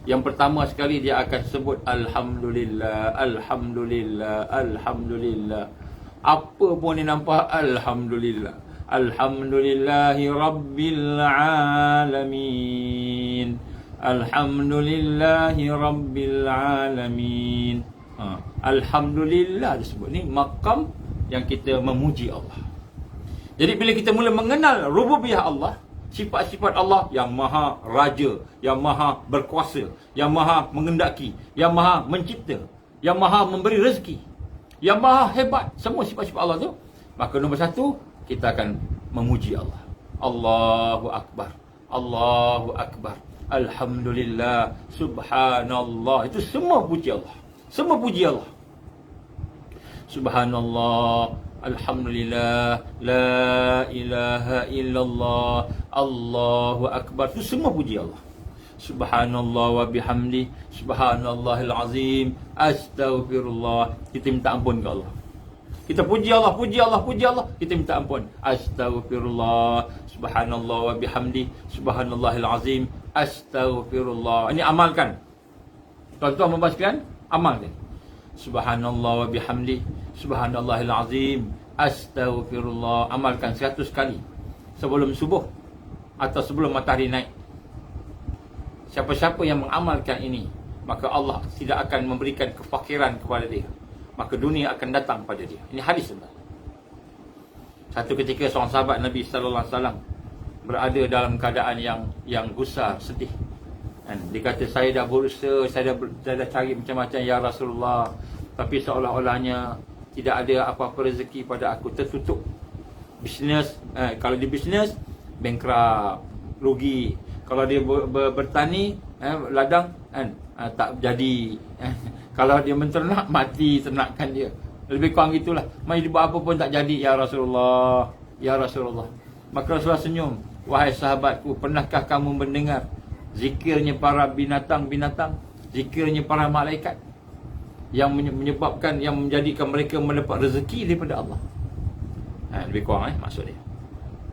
Yang pertama sekali dia akan sebut Alhamdulillah, Alhamdulillah, Alhamdulillah. Apa pun dia nampak, Alhamdulillah. Alhamdulillahi Rabbil Alamin. Alhamdulillahi Rabbil Alamin. Alhamdulillah disebut. Ni makam yang kita memuji Allah. Jadi bila kita mula mengenal rububiyah Allah, sifat-sifat Allah yang maha raja, yang maha berkuasa, yang maha mengendaki, yang maha mencipta, yang maha memberi rezeki, yang maha hebat, semua sifat-sifat Allah tu, maka nombor satu, kita akan memuji Allah. Allahu Akbar. Allahu Akbar. Alhamdulillah. Subhanallah. Itu semua puji Allah. Semua puji Allah. Subhanallah. Alhamdulillah. La ilaha illallah. Allahu Akbar. Itu semua puji Allah. Subhanallah wa bihamdi. Subhanallahil azim. Astaghfirullah. Kita minta ampun ke Allah. Kita puji Allah, puji Allah, puji Allah. Kita minta ampun. Astaghfirullah. Subhanallah wa bihamdi. Subhanallahil azim. Astaghfirullah. Ini amalkan. Tuan-tuan membahas sekalian, amalkan. Subhanallah wa bihamdi. Subhanallahil azim. Astaghfirullah. Amalkan 100 kali sebelum subuh atau sebelum matahari naik. Siapa-siapa yang mengamalkan ini, maka Allah tidak akan memberikan kefakiran kepada dia. Maka dunia akan datang pada dia. Ini hadis sebenarnya. Satu ketika seorang sahabat Nabi sallallahu alaihi wasallam berada dalam keadaan yang gusar, sedih. Kan? Dia kata, saya dah berusaha, saya dah cari macam-macam ya Rasulullah, tapi seolah-olahnya tidak ada apa-apa rezeki pada aku, tertutup. Bisnes, kalau di bisnes bankrupt, rugi. Kalau dia bertani, ladang, tak jadi. Kalau dia menternak, mati ternakan dia. Lebih kurang itulah. Mai dibuat apa pun tak jadi ya Rasulullah. Ya Rasulullah. Maka Rasulullah senyum. Wahai sahabatku, pernahkah kamu mendengar zikirnya para binatang-binatang, zikirnya para malaikat yang menyebabkan, yang menjadikan mereka mendapat rezeki daripada Allah? Lebih kurang maksud dia.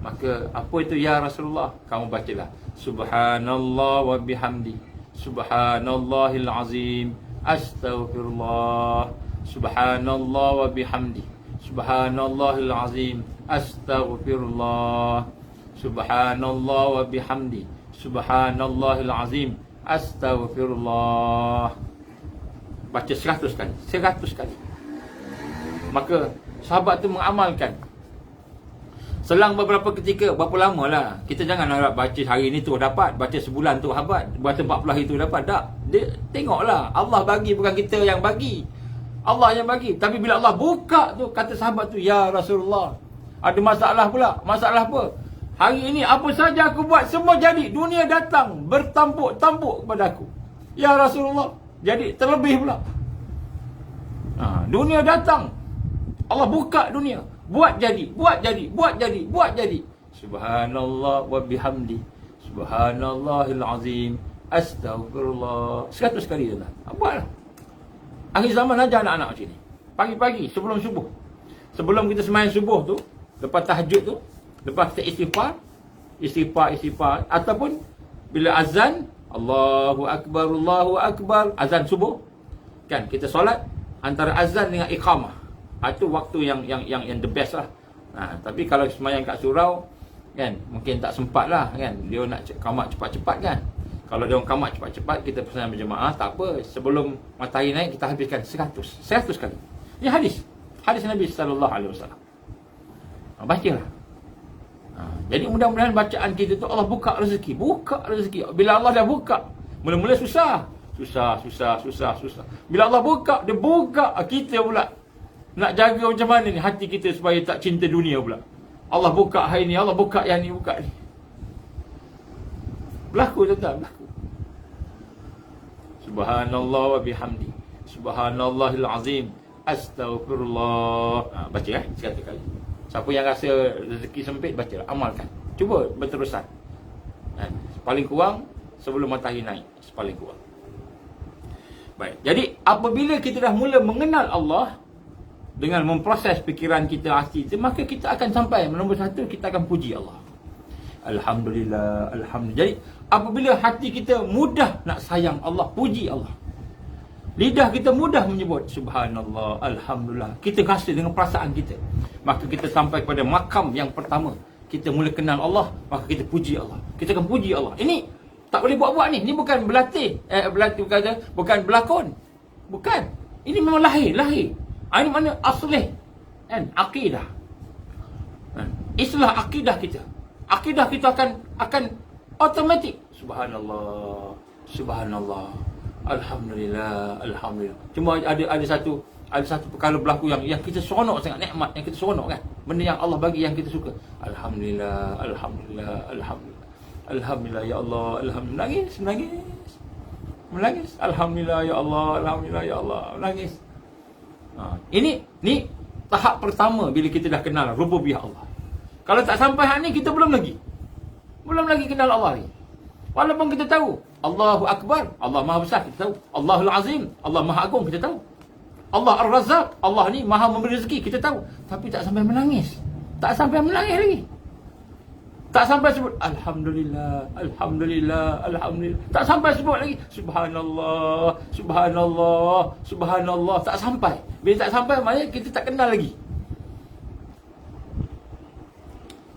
Maka apa itu ya Rasulullah? Kamu bacalah Subhanallah wa bihamdi. Subhanallahil azim. Astaghfirullah. Subhanallah wa bihamdi. Subhanallahil azim. Astaghfirullah. Subhanallah wa bihamdi. Subhanallahil azim. Astaghfirullah. Baca 100 kali. 100 kali. Maka sahabat tu mengamalkan. Selang beberapa ketika, berapa lama lah. Kita jangan harap baca hari ni tu dapat, baca sebulan tu dapat, baca 40 hari tu dapat. Tak. Dia tengoklah, Allah bagi, bukan kita yang bagi. Allah yang bagi. Tapi bila Allah buka tu, kata sahabat tu, ya Rasulullah, ada masalah pula. Masalah apa? Hari ini apa saja aku buat, semua jadi. Dunia datang bertampuk-tampuk kepada aku. Ya Rasulullah, jadi terlebih pula. Dunia datang, Allah buka dunia. Buat jadi, buat jadi, buat jadi, buat jadi. Subhanallah wa bihamdi. Subhanallahil azim. Astaghfirullah. 100 kali dah. Buatlah. Akhir zaman aja anak-anak macam ni. Pagi-pagi sebelum subuh. Sebelum kita sembahyang subuh tu, lepas tahajud tu, lepas kita istighfar ataupun bila azan, Allahu akbar, azan subuh. Kan kita solat antara azan dengan iqamah. Itu waktu yang the best lah. Tapi kalau sembahyang kat surau kan, mungkin tak sempat lah kan. Dia nak qamat cepat-cepat kan. Kalau dia orang qamat cepat-cepat, kita pesan berjemaah, tak apa. Sebelum matahari naik, kita habiskan 100 kali. Ini hadis Nabi sallallahu alaihi wasallam. Bacalah. Jadi mudah-mudahan bacaan kita tu Allah buka rezeki. Bila Allah dah buka, mula-mula susah. Bila Allah buka, dia buka, kita pula nak jaga macam mana ni hati kita supaya tak cinta dunia pula. Allah buka hari ni, Allah buka yang ni, buka ni. Berlaku tuan-tuan, berlaku. Subhanallah wa bihamdi. Subhanallahil azim. Astaghfirullah. Baca sekali kali. Siapa yang rasa rezeki sempit, bacalah, amalkan. Cuba berterusan. Paling kurang sebelum matahari naik, paling kurang. Baik. Jadi apabila kita dah mula mengenal Allah dengan memproses fikiran kita, hati kita, maka kita akan sampai nombor 1, kita akan puji Allah. Alhamdulillah, alhamdulillah. Jadi apabila hati kita mudah nak sayang Allah, puji Allah. Lidah kita mudah menyebut subhanallah, alhamdulillah. Kita rasa dengan perasaan kita. Maka kita sampai pada makam yang pertama. Kita mula kenal Allah, maka kita puji Allah. Kita akan puji Allah. Ini tak boleh buat-buat ni. Ini bukan berlatih. Bukan berlakon. Bukan. Ini memang lahir. Ini mana aslih kan, akidah. Islah akidah kita. Akidah kita akan automatik. Subhanallah, alhamdulillah. Cuma ada ada satu perkara berlaku yang kita seronok sangat, nikmat yang kita seronok kan, benda yang Allah bagi yang kita suka. Alhamdulillah, alhamdulillah, alhamdulillah, alhamdulillah ya Allah, alhamdulillah. Menangis, alhamdulillah ya Allah, alhamdulillah ya Allah, menangis. Ini tahap pertama bila kita dah kenal rububiyah Allah. Kalau tak sampai hak ni, kita belum lagi kenal Allah ni. Walaupun kita tahu Allahu Akbar, Allah Maha Besar, kita tahu. Allahul Azim, Allah Maha Agung, kita tahu. Allah Ar-Razzaq, Allah ni Maha memberi rezeki, kita tahu. Tapi tak sampai menangis. Tak sampai menangis lagi. Tak sampai sebut Alhamdulillah, Alhamdulillah, Alhamdulillah. Tak sampai sebut lagi Subhanallah, Subhanallah, Subhanallah. Tak sampai. Bila tak sampai, maknanya kita tak kenal lagi.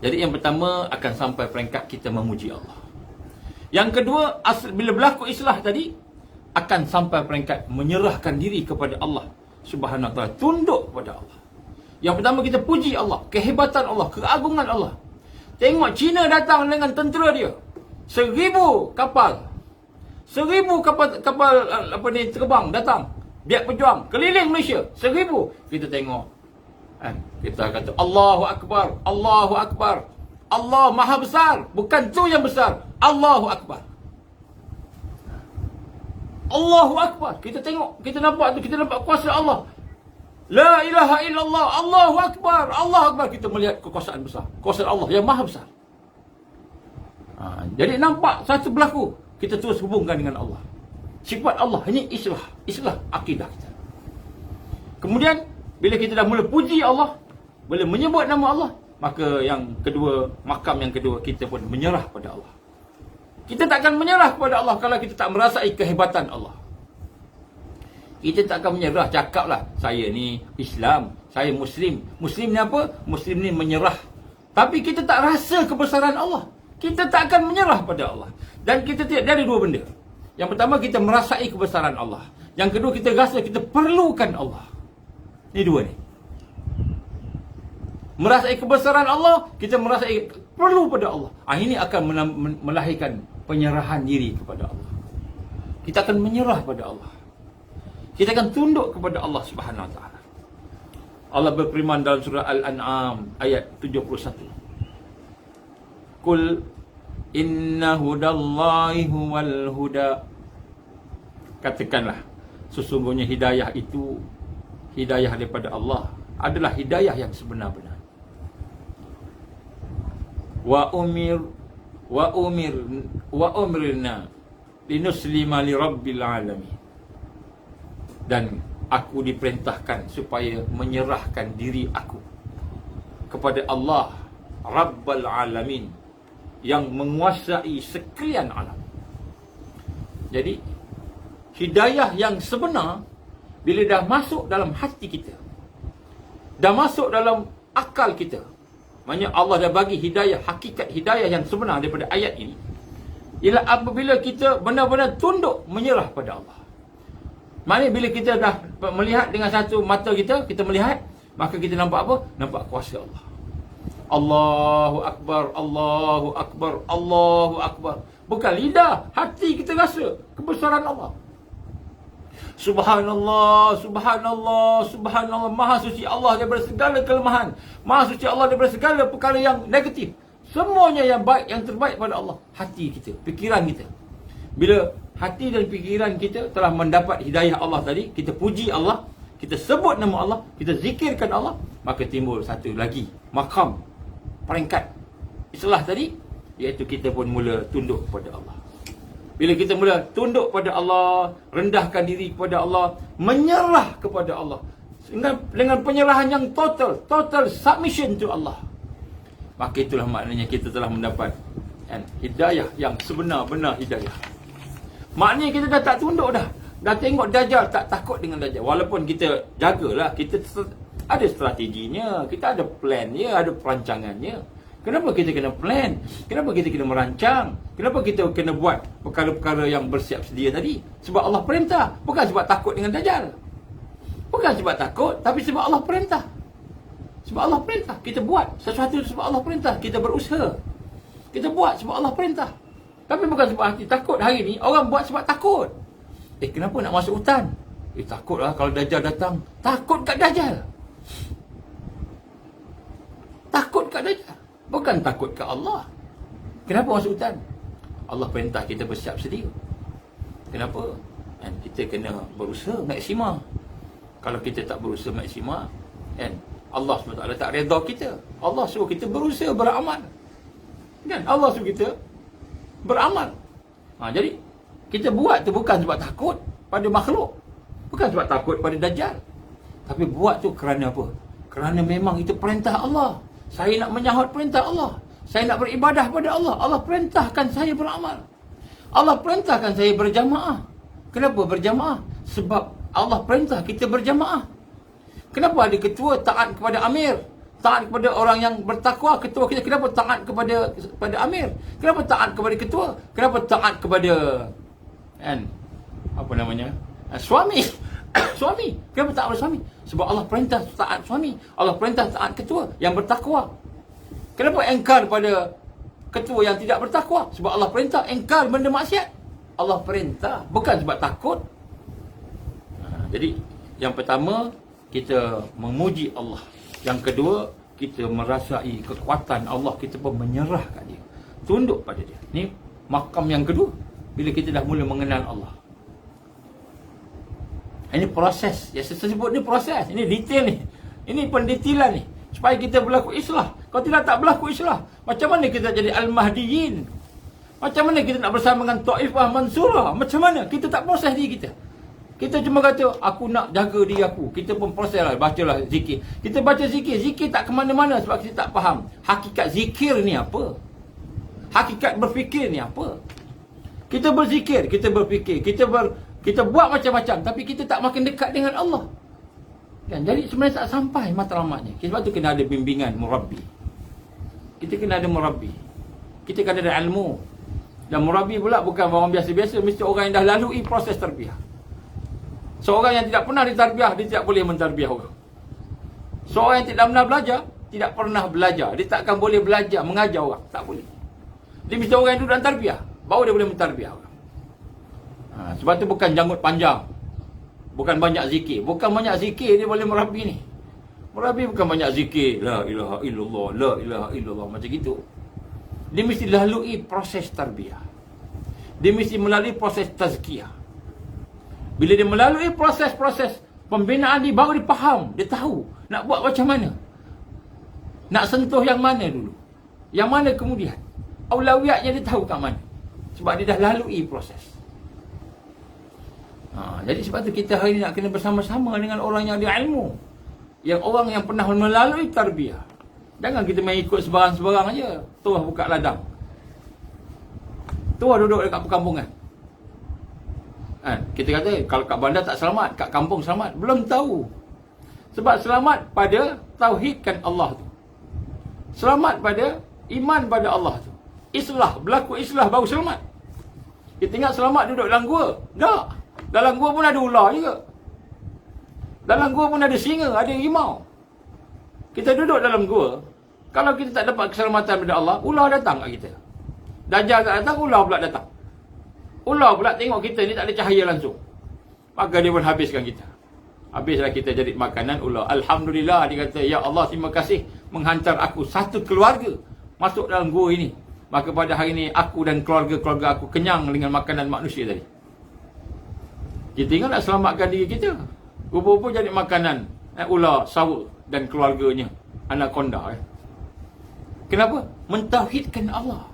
Jadi yang pertama akan sampai peringkat kita memuji Allah. Yang kedua, bila berlaku islah tadi, akan sampai peringkat menyerahkan diri kepada Allah Subhanahu Wa Taala, tunduk kepada Allah. Yang pertama kita puji Allah, kehebatan Allah, keagungan Allah. Tengok China datang dengan tentera dia, 1000 kapal, 1000 kapal terbang datang, biak pejuang keliling Malaysia, 1000. Kita tengok, kita kata Allahu Akbar, Allahu Akbar, Allah Maha Besar. Bukan tu yang besar, Allahu Akbar, Allahu Akbar. Kita tengok, kita nampak kuasa Allah. La ilaha illallah, Allahu Akbar, Allahu Akbar. Kita melihat kekuasaan besar, kuasa Allah yang Maha Besar. Jadi nampak satu berlaku, kita terus hubungkan dengan Allah. Sifat Allah, ini islah akidah kita. Kemudian bila kita dah mula puji Allah, bila menyebut nama Allah, maka yang kedua, makam yang kedua, kita pun menyerah pada Allah. Kita tak akan menyerah kepada Allah kalau kita tak merasai kehebatan Allah. Kita tak akan menyerah, cakaplah saya ni Islam, saya Muslim. Muslim ni apa? Muslim ni menyerah. Tapi kita tak rasa kebesaran Allah, kita tak akan menyerah pada Allah. Dan kita tidak, ada dua benda. Yang pertama, kita merasai kebesaran Allah. Yang kedua, kita rasa kita perlukan Allah. Ini dua ni. Merasai kebesaran Allah, kita merasai perlu pada Allah. Ini akan melahirkan penyerahan diri kepada Allah. Kita akan menyerah pada Allah. Kita akan tunduk kepada Allah Subhanahu Wa Taala. Allah berfirman dalam surah Al-An'am ayat 71. Qul inna hudallahi huwal huda. Katakanlah, sesungguhnya hidayah itu, hidayah daripada Allah adalah hidayah yang sebenar-benar. Wa umirna linuslima lirabbil alamin. Dan aku diperintahkan supaya menyerahkan diri aku kepada Allah Rabbul Alamin, yang menguasai sekalian alam. Jadi hidayah yang sebenar bila dah masuk dalam hati kita, dah masuk dalam akal kita, maknanya Allah dah bagi hidayah, hakikat hidayah yang sebenar daripada ayat ini, ialah apabila kita benar-benar tunduk menyerah pada Allah. Maknanya bila kita dah melihat dengan satu mata kita, kita melihat, maka kita nampak apa? Nampak kuasa Allah. Allahu Akbar, Allahu Akbar, Allahu Akbar. Bukan lidah, hati kita rasa kebesaran Allah. Subhanallah, Subhanallah, Subhanallah. Maha suci Allah daripada segala kelemahan, Maha suci Allah daripada segala perkara yang negatif. Semuanya yang baik, yang terbaik pada Allah. Hati kita, fikiran kita. Bila hati dan fikiran kita telah mendapat hidayah Allah tadi, kita puji Allah, kita sebut nama Allah, kita zikirkan Allah, maka timbul satu lagi makam, peringkat islah tadi, iaitu kita pun mula tunduk kepada Allah. Bila kita mula tunduk pada Allah, rendahkan diri kepada Allah, menyerah kepada Allah dengan penyerahan yang total submission to Allah, maka itulah maknanya kita telah mendapat hidayah yang sebenar-benar hidayah. Maknanya kita dah tak tunduk dah. Dah tengok Dajjal, tak takut dengan Dajjal. Walaupun kita jagalah, kita ada strateginya, kita ada plannya, ada perancangannya. Kenapa kita kena plan? Kenapa kita kena merancang? Kenapa kita kena buat perkara-perkara yang bersiap sedia tadi? Sebab Allah perintah. Bukan sebab takut dengan Dajjal. Bukan sebab takut, tapi sebab Allah perintah. Sebab Allah perintah. Kita buat sesuatu sebab Allah perintah. Kita berusaha. Kita buat sebab Allah perintah. Tapi bukan sebab hati takut. Hari ni orang buat sebab takut. Kenapa nak masuk hutan? Takutlah kalau Dajjal datang. Takut kat Dajjal. Takut kat Dajjal. Bukan takut kat Allah. Kenapa masuk hutan? Allah perintah kita bersiap sedia. Kenapa? Dan kita kena berusaha maksima. Kalau kita tak berusaha maksima, kan, Allah SWT tak redha kita. Allah suruh kita berusaha beramal. Kan? Allah suruh kita beramal. Jadi kita buat tu bukan sebab takut pada makhluk. Bukan sebab takut pada Dajjal. Tapi buat tu kerana apa? Kerana memang itu perintah Allah. Saya nak menyahut perintah Allah. Saya nak beribadah pada Allah. Allah perintahkan saya beramal. Allah perintahkan saya berjamaah. Kenapa berjamaah? Sebab Allah perintah kita berjamaah. Kenapa ada ketua taat kepada amir? Taat kepada orang yang bertakwa, ketua kita. Kenapa taat kepada amir? Kenapa taat kepada ketua? Kenapa taat kepada suami? Suami. Kenapa taat kepada suami? Sebab Allah perintah taat suami. Allah perintah taat ketua yang bertakwa. Kenapa engkar pada ketua yang tidak bertakwa? Sebab Allah perintah engkar benda maksiat. Allah perintah, bukan sebab takut. Jadi yang pertama, kita memuji Allah. Yang kedua, kita merasai kekuatan Allah. Kita pun menyerah kat dia, tunduk pada dia. Ni makam yang kedua, bila kita dah mula mengenal Allah. Ini proses. Yang saya sebut ni proses. Ini detail ni. Ini pendetailan ni. Supaya kita berlaku islah. Kalau tidak tak berlaku islah, macam mana kita jadi Al-Mahdiyin? Macam mana kita nak bersama dengan Taifah Mansurah? Macam mana? Kita tak proses diri kita. Kita cuma kata, aku nak jaga diri aku. Kita pun proses lah, bacalah zikir. Kita baca zikir. Zikir tak ke mana-mana sebab kita tak faham hakikat zikir ni apa. Hakikat berfikir ni apa. Kita berzikir, kita berfikir, kita buat macam-macam, tapi kita tak makin dekat dengan Allah. Kan? Jadi sebenarnya tak sampai matlamatnya. Sebab tu kena ada bimbingan murabbi. Kita kena ada murabbi. Kita kena ada ilmu. Dan murabbi pula bukan orang biasa-biasa, mesti orang yang dah lalui proses tarbiyah. Seorang yang tidak pernah ditarbiyah, dia tidak boleh mentarbiyah orang. Seorang yang tidak pernah belajar, tidak pernah belajar, dia takkan boleh belajar, mengajar orang. Tak boleh. Dia mesti orang yang duduk dalam tarbiyah, baru dia boleh mentarbiyah orang. Sebab tu bukan janggut panjang, bukan banyak zikir. Bukan banyak zikir dia boleh murabbi ni. Murabbi bukan banyak zikir, la ilaha illallah, la ilaha illallah, macam gitu. Dia mesti lalui proses tarbiyah. Dia mesti melalui proses tazkiyah. Bila dia melalui proses-proses pembinaan dia, baru dia faham, dia tahu nak buat macam mana, nak sentuh yang mana dulu, yang mana kemudian, aulawiyatnya dia tahu kat mana. Sebab dia dah lalui proses. Jadi sebab tu kita hari ni nak kena bersama-sama dengan orang yang ada ilmu, yang orang yang pernah melalui tarbiyah. Jangan kita main ikut sebarang-sebarang aja. Tuah buka ladang, tuah duduk dekat perkampungan. Kita kata kalau kat bandar tak selamat, kat kampung selamat. Belum tahu. Sebab selamat pada tauhidkan Allah tu, selamat pada iman pada Allah tu, islah, berlaku islah baru selamat. Kita ingat selamat duduk dalam gua. Tak. Dalam gua pun ada ular juga. Dalam gua pun ada singa, ada rimau. Kita duduk dalam gua, kalau kita tak dapat keselamatan daripada Allah, ular datang kat kita. Dajjal tak datang, ular pula datang. Ular pula tengok kita ni tak ada cahaya langsung, maka dia pun habiskan kita. Habislah kita jadi makanan ular. Alhamdulillah, dia kata, ya Allah, terima kasih menghantar aku satu keluarga masuk dalam gua ini. Maka pada hari ini aku dan keluarga-keluarga aku kenyang dengan makanan manusia tadi. Kita ingat nak selamatkan diri kita, rupa-rupa jadi makanan ular, sawa dan keluarganya, anaconda. Kenapa? Mentauhidkan Allah.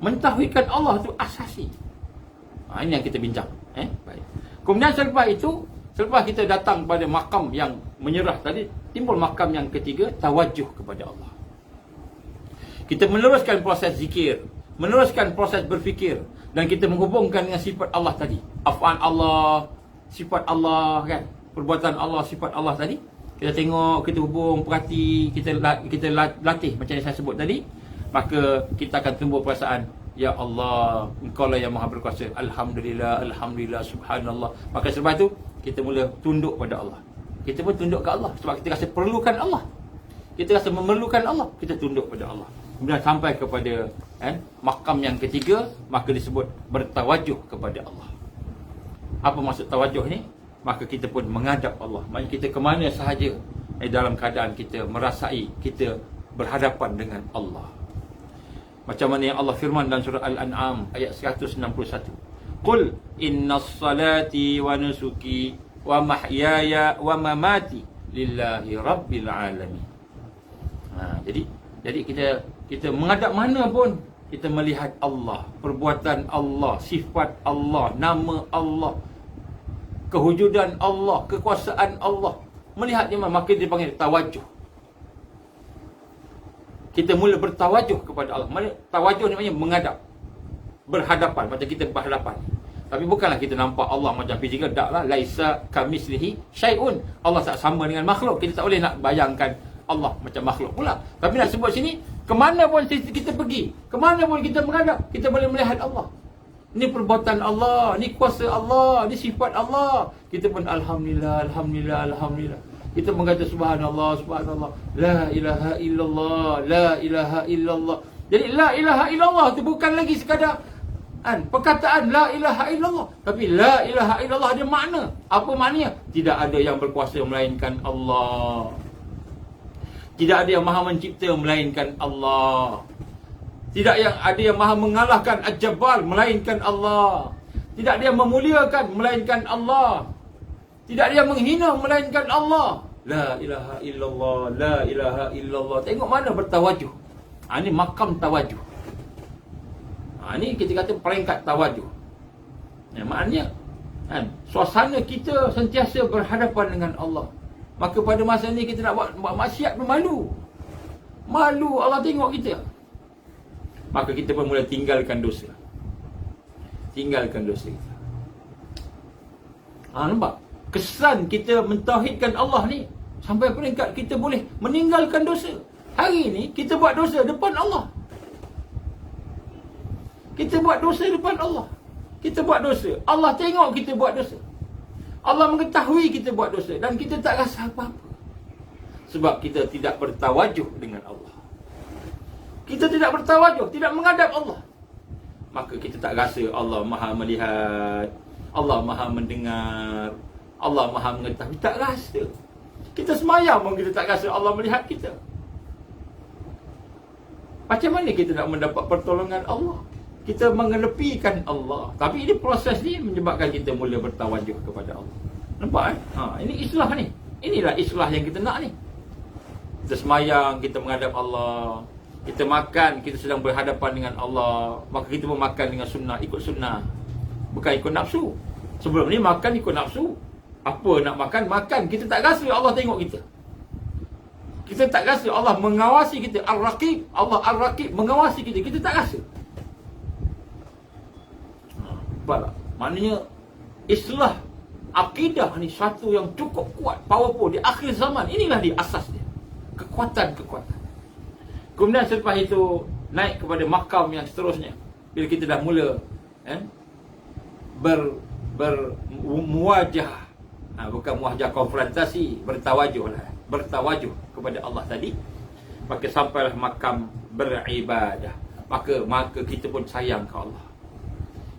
Mentauhidkan Allah tu asasi. Ini yang kita bincang. Baik. Kemudian selepas itu, selepas kita datang pada makam yang menyerah tadi, timbul makam yang ketiga, tawajuh kepada Allah. Kita meneruskan proses zikir, meneruskan proses berfikir, dan kita menghubungkan dengan sifat Allah tadi. Af'an Allah, sifat Allah, kan? Perbuatan Allah, sifat Allah tadi. Kita tengok, kita hubung, perhati, kita latih macam yang saya sebut tadi. Maka kita akan tumbuh perasaan, ya Allah, Engkau lah yang Maha Berkuasa. Alhamdulillah, Alhamdulillah, Subhanallah. Maka sebab itu kita mula tunduk pada Allah. Kita pun tunduk ke Allah sebab kita rasa perlukan Allah. Kita rasa memerlukan Allah, kita tunduk pada Allah. Kemudian sampai kepada makam yang ketiga, maka disebut bertawajuh kepada Allah. Apa maksud tawajuh ni? maka kita pun menghadap Allah. Maksudnya kita ke mana sahaja dalam keadaan kita merasai kita berhadapan dengan Allah. Macam mana yang Allah firman dalam surah Al-An'am ayat 161. Qul innas salati wa nusuki wa mahyaya wa mamati lillahi rabbil alamin. Jadi kita menghadap mana pun kita melihat Allah, perbuatan Allah, sifat Allah, nama Allah, kewujudan Allah, kekuasaan Allah. Melihat dia maka dia panggil tawajuh. Kita mula bertawajuh kepada Allah. Tawajuh ni maknanya menghadap, berhadapan, macam kita berhadapan. Tapi bukanlah kita nampak Allah macam fizikal, taklah. Laisa kamislihi syai'un. Allah tak sama dengan makhluk. Kita tak boleh nak bayangkan Allah macam makhluk pula. Tapi nak sebut sini, kemana pun kita pergi, kemana pun kita menghadap, kita boleh melihat Allah. Ni perbuatan Allah, ni kuasa Allah, ni sifat Allah. Kita pun alhamdulillah, alhamdulillah, alhamdulillah. Kita mengatakan subhanallah, subhanallah, la ilaha illallah, la ilaha illallah. Jadi la ilaha illallah tu bukan lagi sekadar perkataan la ilaha illallah, tapi la ilaha illallah ada makna. Apa maknanya? Tidak ada yang berkuasa melainkan Allah. Tidak ada yang maha mencipta melainkan Allah. Tidak ada yang maha mengalahkan Al-Jabbar melainkan Allah. Tidak ada yang memuliakan melainkan Allah. Tidak ada yang menghina melainkan Allah. La ilaha illallah, la ilaha illallah. Tengok mana bertawajuh. Ini makam tawajuh. Ini kita kata peringkat tawajuh. Maknanya suasana kita sentiasa berhadapan dengan Allah. Maka pada masa ni kita nak buat maksiat pun malu. Malu Allah tengok kita. Maka kita pun mula tinggalkan dosa. Tinggalkan dosa kita. Nampak? Kesan kita mentauhidkan Allah ni sampai peringkat kita boleh meninggalkan dosa. Hari ni kita buat dosa depan Allah. Kita buat dosa depan Allah. Kita buat dosa. Allah tengok kita buat dosa. Allah mengetahui kita buat dosa dan kita tak rasa apa-apa. Sebab kita tidak bertawajuh dengan Allah. Kita tidak bertawajuh, tidak menghadap Allah. Maka kita tak rasa Allah maha melihat, Allah maha mendengar, Allah maha mengetahui. Tak rasa. Kita semayang pun kita tak rasa Allah melihat kita. Macam mana kita nak mendapat pertolongan Allah? Kita mengenepikan Allah. Tapi ini proses ni menyebabkan kita mula bertawajuh kepada Allah. Nampak ini islah ni. Inilah islah yang kita nak ni. Kita semayang, kita menghadap Allah. Kita makan, kita sedang berhadapan dengan Allah. Maka kita pun makan dengan sunnah, ikut sunnah. Bukan ikut nafsu. Sebelum ni makan ikut nafsu. Apa nak makan, makan. Kita tak rasa Allah tengok kita. Kita tak rasa Allah mengawasi kita. Ar-Raqib, Allah Ar-Raqib mengawasi kita. Kita tak rasa. Maknanya islah akidah ni satu yang cukup kuat, powerful di akhir zaman. Inilah dia asas dia. Kekuatan-kekuatan. Kemudian selepas itu naik kepada makam yang seterusnya. Bila kita dah mula bermuwajah, bukan muwajah konfrontasi, bertawajuh lah. Bertawajuh kepada Allah tadi. Maka sampailah makam beribadah. Maka kita pun sayang ke Allah.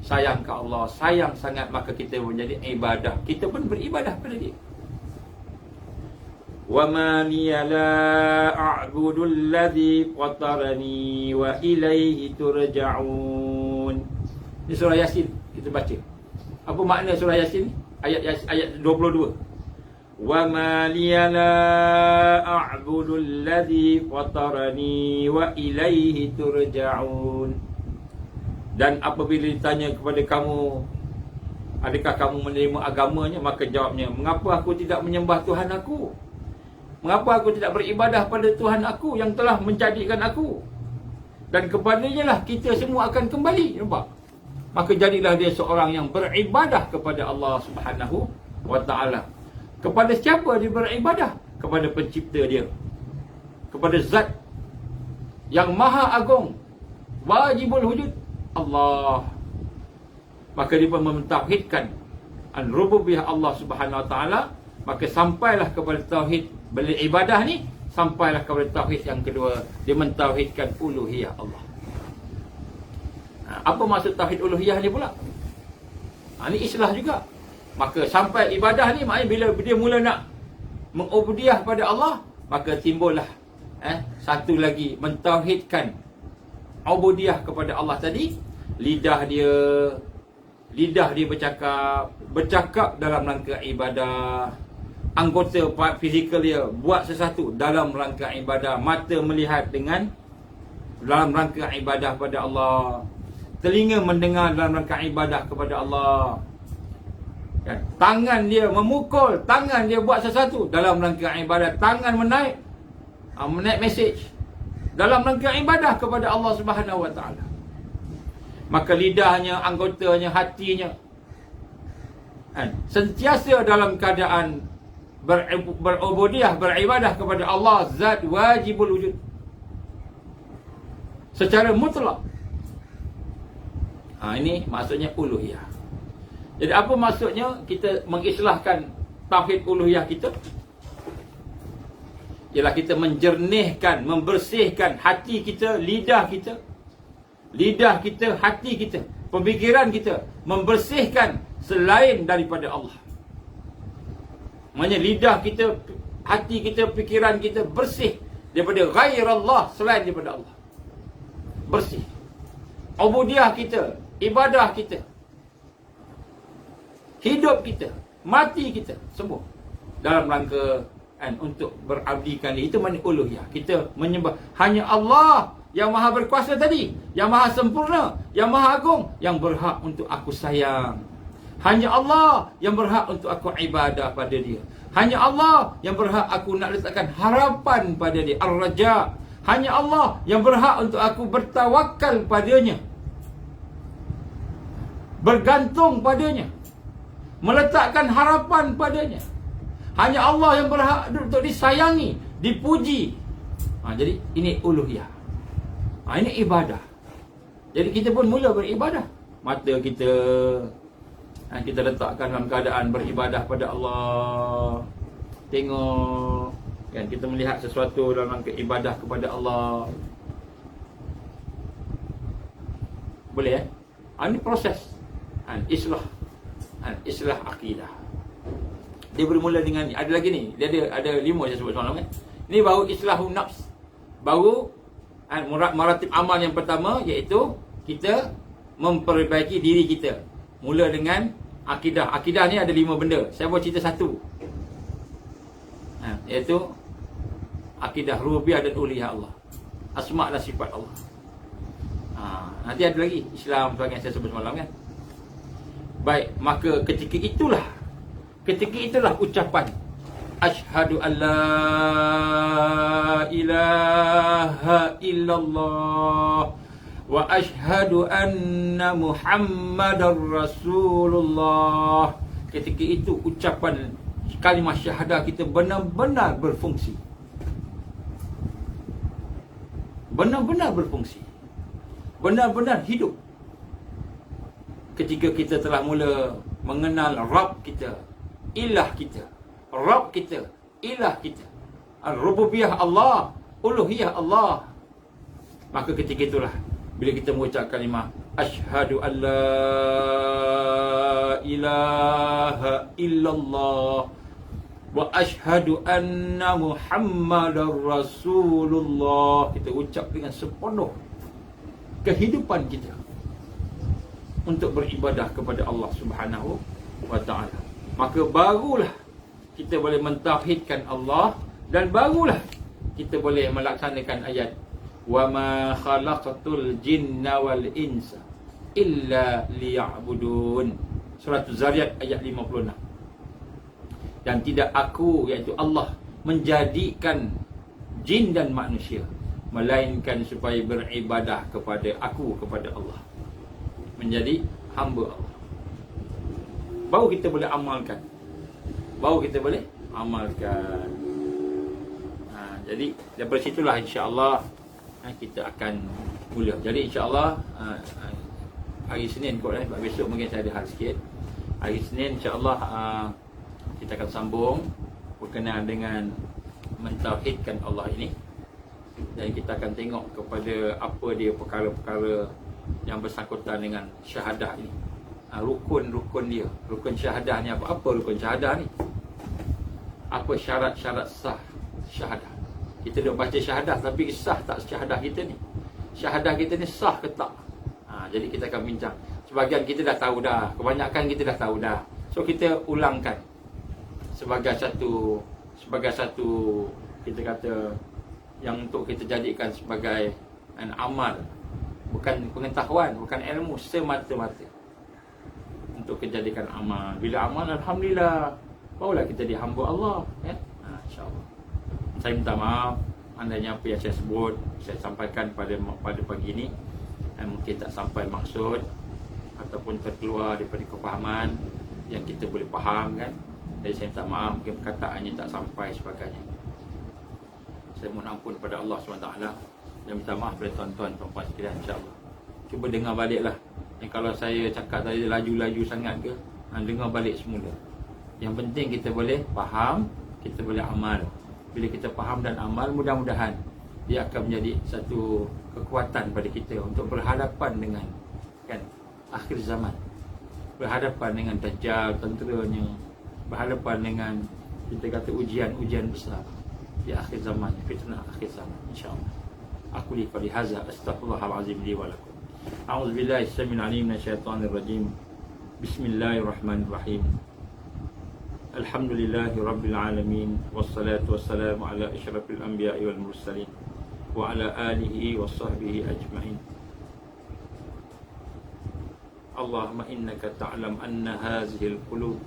Sayang ke Allah, sayang sangat, maka kita menjadi ibadah. Kita pun beribadah pada dia. Wa ma liya la a'budu alladhi fatarani wa ilayhi turja'un. Ini surah Yasin kita baca. Apa makna surah Yasin ni? Ayat 22. Wa ma liya la a'budu alladhi fatarani wa ilayhi turja'un. Dan apabila ditanya kepada kamu, adakah kamu menerima agamanya? Maka jawabnya, mengapa aku tidak menyembah Tuhan aku? Mengapa aku tidak beribadah pada Tuhan aku yang telah menjadikan aku? Dan kepadanya lah kita semua akan kembali. Nampak? Maka jadilah dia seorang yang beribadah kepada Allah Subhanahu wa ta'ala. Kepada siapa dia beribadah? Kepada pencipta dia. Kepada zat yang maha agung, wajibul wujud, Allah. Maka dia pun mentauhidkan rububiyah Allah Subhanahu wa taala. Maka sampailah kepada tauhid beribadah ni, sampailah kepada tauhid yang kedua, dia mentauhidkan uluhiyah Allah. Apa maksud tauhid uluhiyah ni pula? Ini islah juga. Maka sampai ibadah ni maknanya bila dia mula nak mengubudiah pada Allah, maka timbullah satu lagi mentauhidkan ubudiah kepada Allah tadi. Lidah dia bercakap dalam rangka ibadah. Anggota fizikal dia buat sesuatu dalam rangka ibadah. Mata melihat dengan dalam rangka ibadah pada Allah. Telinga mendengar dalam rangka ibadah kepada Allah. Tangan dia memukul, tangan dia buat sesuatu dalam rangka ibadah. Tangan menaik mesej dalam rangka ibadah kepada Allah Subhanahu Wa Taala. Maka lidahnya, anggotanya, hatinya sentiasa dalam keadaan berubudiah, beribadah kepada Allah Zat wajibul wujud secara mutlak. Ini maksudnya uluhiyah. Jadi apa maksudnya kita mengislahkan tauhid uluhiyah kita? Ialah kita menjernihkan, membersihkan hati kita, lidah kita, hati kita, pemikiran kita, membersihkan selain daripada Allah. Maknanya lidah kita, hati kita, fikiran kita bersih daripada ghairallah, selain daripada Allah. Bersih. Ubudiah kita, ibadah kita, hidup kita, mati kita, semua dalam rangka untuk berabdikan dia. Itu makna uluhiyah. Kita menyembah hanya Allah yang maha berkuasa tadi, yang maha sempurna, yang maha agung, yang berhak untuk aku sayang. Hanya Allah yang berhak untuk aku ibadah pada dia. Hanya Allah yang berhak aku nak letakkan harapan pada dia, ar-raja. Hanya Allah yang berhak untuk aku bertawakal padanya, bergantung padanya, meletakkan harapan padanya. Hanya Allah yang berhak untuk disayangi, dipuji. Jadi ini uluhiyah. Ini ibadah. Jadi kita pun mula beribadah. Mata kita letakkan dalam keadaan beribadah pada Allah. Tengok kita melihat sesuatu dalam rangka ibadah kepada Allah. Boleh ini proses islah akidah. Dia bermula dengan ada lagi ni. Dia ada 5 saya sebut semalam kan. Ini baru islahun nafs. Baru maratib amal yang pertama, iaitu kita memperbaiki diri kita. Mula dengan akidah. Akidah ni ada 5 benda. Saya buat cerita satu. Iaitu akidah rububiyah dan uluhiyah Allah. Asma' dan sifat Allah. Nanti ada lagi Islam yang saya sebut semalam kan. Baik, maka ketika itulah ucapan asyhadu an la ilaha illallah wa asyhadu anna Muhammadar Rasulullah. Ketika itu ucapan kalimah syahadah kita benar-benar berfungsi. Benar-benar berfungsi. Benar-benar hidup. Ketika kita telah mula mengenal Rabb kita, ilah kita, Rabb kita, ilah kita, al-rububiyah Allah, uluhiyah Allah. Maka ketika itulah bila kita mengucap kalimah asyhadu an la ilaha illallah wa asyhadu anna Muhammadar Rasulullah, kita ucap dengan sepenuh kehidupan kita untuk beribadah kepada Allah Subhanahu wa Ta'ala. Maka barulah kita boleh mentauhidkan Allah, dan barulah kita boleh melaksanakan ayat wa ma khalaqatul jinna wal insa illa liya'budun, surah Az-Zariyat ayat 56. Dan tidak aku, iaitu Allah, menjadikan jin dan manusia melainkan supaya beribadah kepada aku, kepada Allah, menjadi hamba Allah. Baru kita boleh amalkan. Jadi daripada situlah insya-Allah kita akan mula. Jadi insya-Allah hari Senin kot sebab besok mungkin saya ada hal sikit. Hari Senin insya-Allah kita akan sambung berkenaan dengan mentauhidkan Allah ini. Dan kita akan tengok kepada apa dia perkara-perkara yang bersangkutan dengan syahadah ini. rukun-rukun dia. Rukun syahadah ni apa? Apa rukun syahadah ni? Apa syarat-syarat sah syahadah? Kita dah baca syahadah tapi sah tak syahadah kita ni? Syahadah kita ni sah ke tak? Jadi kita akan bincang. Sebahagian kita dah tahu dah, kebanyakan kita dah tahu dah. So kita ulangkan sebagai satu kita kata yang untuk kita jadikan sebagai amal, bukan pengetahuan, bukan ilmu semata-mata, untuk kejadikan amal. Bila amal, alhamdulillah, barulah kita jadi hamba Allah, ya. InsyaAllah. Saya minta maaf andainya apa yang saya sebut, saya sampaikan pada pagi ini mungkin tak sampai maksud ataupun terkeluar daripada kefahaman yang kita boleh faham, kan. Jadi saya minta maaf, mungkin perkataannya tak sampai sebagainya. Saya mohon ampun pada Allah SWT dan minta maaf pada tuan-tuan puan-puan sekalian, insyaAllah. Cuba dengar baliklah. Kalau saya cakap tadi laju-laju sangat ke, dengar balik semula. Yang penting kita boleh faham, kita boleh amal. Bila kita faham dan amal, mudah-mudahan dia akan menjadi satu kekuatan pada kita untuk berhadapan dengan, kan, akhir zaman. Berhadapan dengan Dajjal, tenteranya, berhadapan dengan, kita kata, ujian-ujian besar di akhir zaman, fitnah akhir zaman, insyaAllah. Aku li qali hadza astaghfirullahalazim li wa lakum. A'udzubillahi as-sami'il 'alim minasyaitonir rajim. Bismillahirrahmanirrahim. Alhamdulillahi rabbil alamin, wassalatu wassalamu ala asyrafil anbiya'i wal mursalin wa ala alihi wa sahbihi ajma'in. Allahumma innaka ta'lam anna hadhihi al-qulub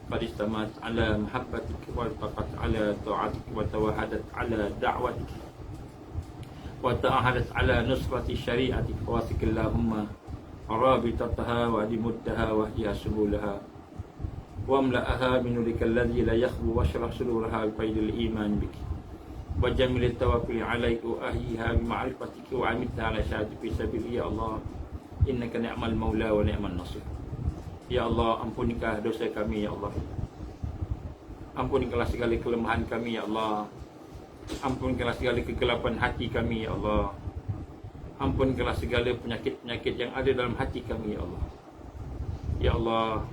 qad istamat ala mahabbatik wa taqat ala ta'atik wa tawahadat ala da'watik wa ta'ahadat ala nusrati syari'atik wa wasikillahumma rabitataha wa dimuddaha wa hiya subulaha wa amla'aha min nurika alladhi la yakhbu wa shrah suduraha biqaidil iman bik wa jamilit tawakkuli alaik wa ahyiha bima'rifatik wa amitha ala syahadati fi sabili. Ya Allah, innaka ni'mal maula wa ni'man nasir. Ya Allah, ampunilah dosa kami, ya Allah. Ampunilah segala kelemahan kami, ya Allah. Ampunilah segala kegelapan hati kami, ya Allah. Ampunilah segala penyakit-penyakit yang ada dalam hati kami, ya Allah. Ya Allah,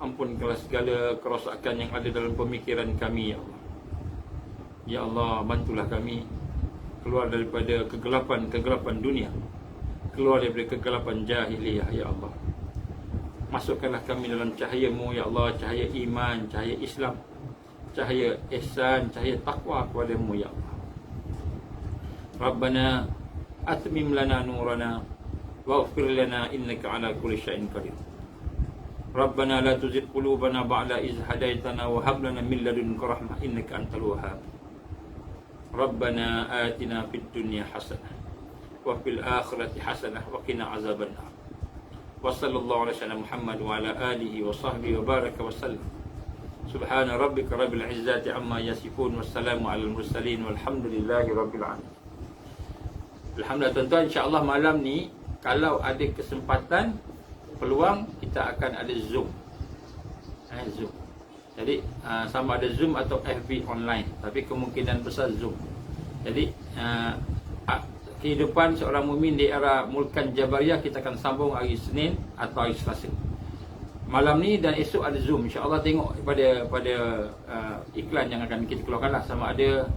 ampunilah segala kerosakan yang ada dalam pemikiran kami, ya Allah. Ya Allah, bantulah kami keluar daripada kegelapan dunia, keluar daripada kegelapan jahiliyah, ya Allah. Masukkanlah kami dalam cahaya-Mu, ya Allah, cahaya iman, cahaya Islam, cahaya ihsan, cahaya taqwa kepada-Mu, ya Allah. Rabbana atmim lana nurana waghfir lana innaka ala kulli syai'in qadir. Rabbana la tuzigh qulubana ba'da idh hadaitana wa hab lana min ladunka rahmah innaka antal wahhab. Rabbana atina fid dunya hasanah wa fil akhirati hasanah wa qina azabannar. Wa sallallahu ala sayyidina Muhammad wa ala alihi wa sahbihi wa baraka wa sallam. Subhana rabbika rabbil izzati amma yasifun, wassalamu alal mursalin walhamdulillahi rabbil alamin. Alhamdulillah tuan-tuan, insya-Allah malam ni kalau ada kesempatan, peluang, kita akan ada Zoom. Zoom. Jadi sama ada Zoom atau FB online, tapi kemungkinan besar Zoom. Jadi kehidupan seorang mukmin di era Mulkan Jabariyah kita akan sambung hari Senin atau hari Selasa. Malam ni dan esok ada Zoom. InsyaAllah tengok pada iklan yang akan kita keluarkan lah, sama ada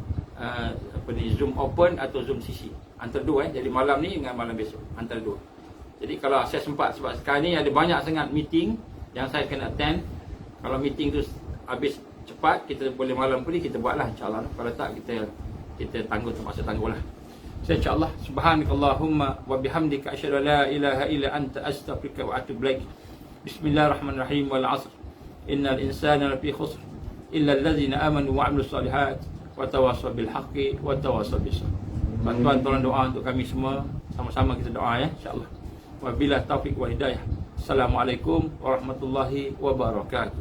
Zoom Open atau Zoom CC. Antara dua. Jadi malam ni dengan malam besok, antara dua. Jadi kalau saya sempat, sebab sekarang ni ada banyak sangat meeting yang saya kena attend. Kalau meeting tu habis cepat, kita boleh malam pun kita buatlah, insyaAllah. Kalau tak, kita tangguh, terpaksa tangguh lah. InsyaAllah. Subhanakallahumma wa bihamdika asyhadu an la ilaha illa anta astaghfiruka wa atubu ilaik. Bismillahirrahmanirrahim. Wal 'asr. Innal insana lafi khusr illa allazina amanu wa 'amilus solihat wa tawassaw bil haqqi wa tawassaw bis sabr. Tuan-tuan tolong doa untuk kami semua. Sama-sama kita doa, ya, insya-Allah. Wabillahi taufiq wa hidayah. Assalamualaikum warahmatullahi wabarakatuh.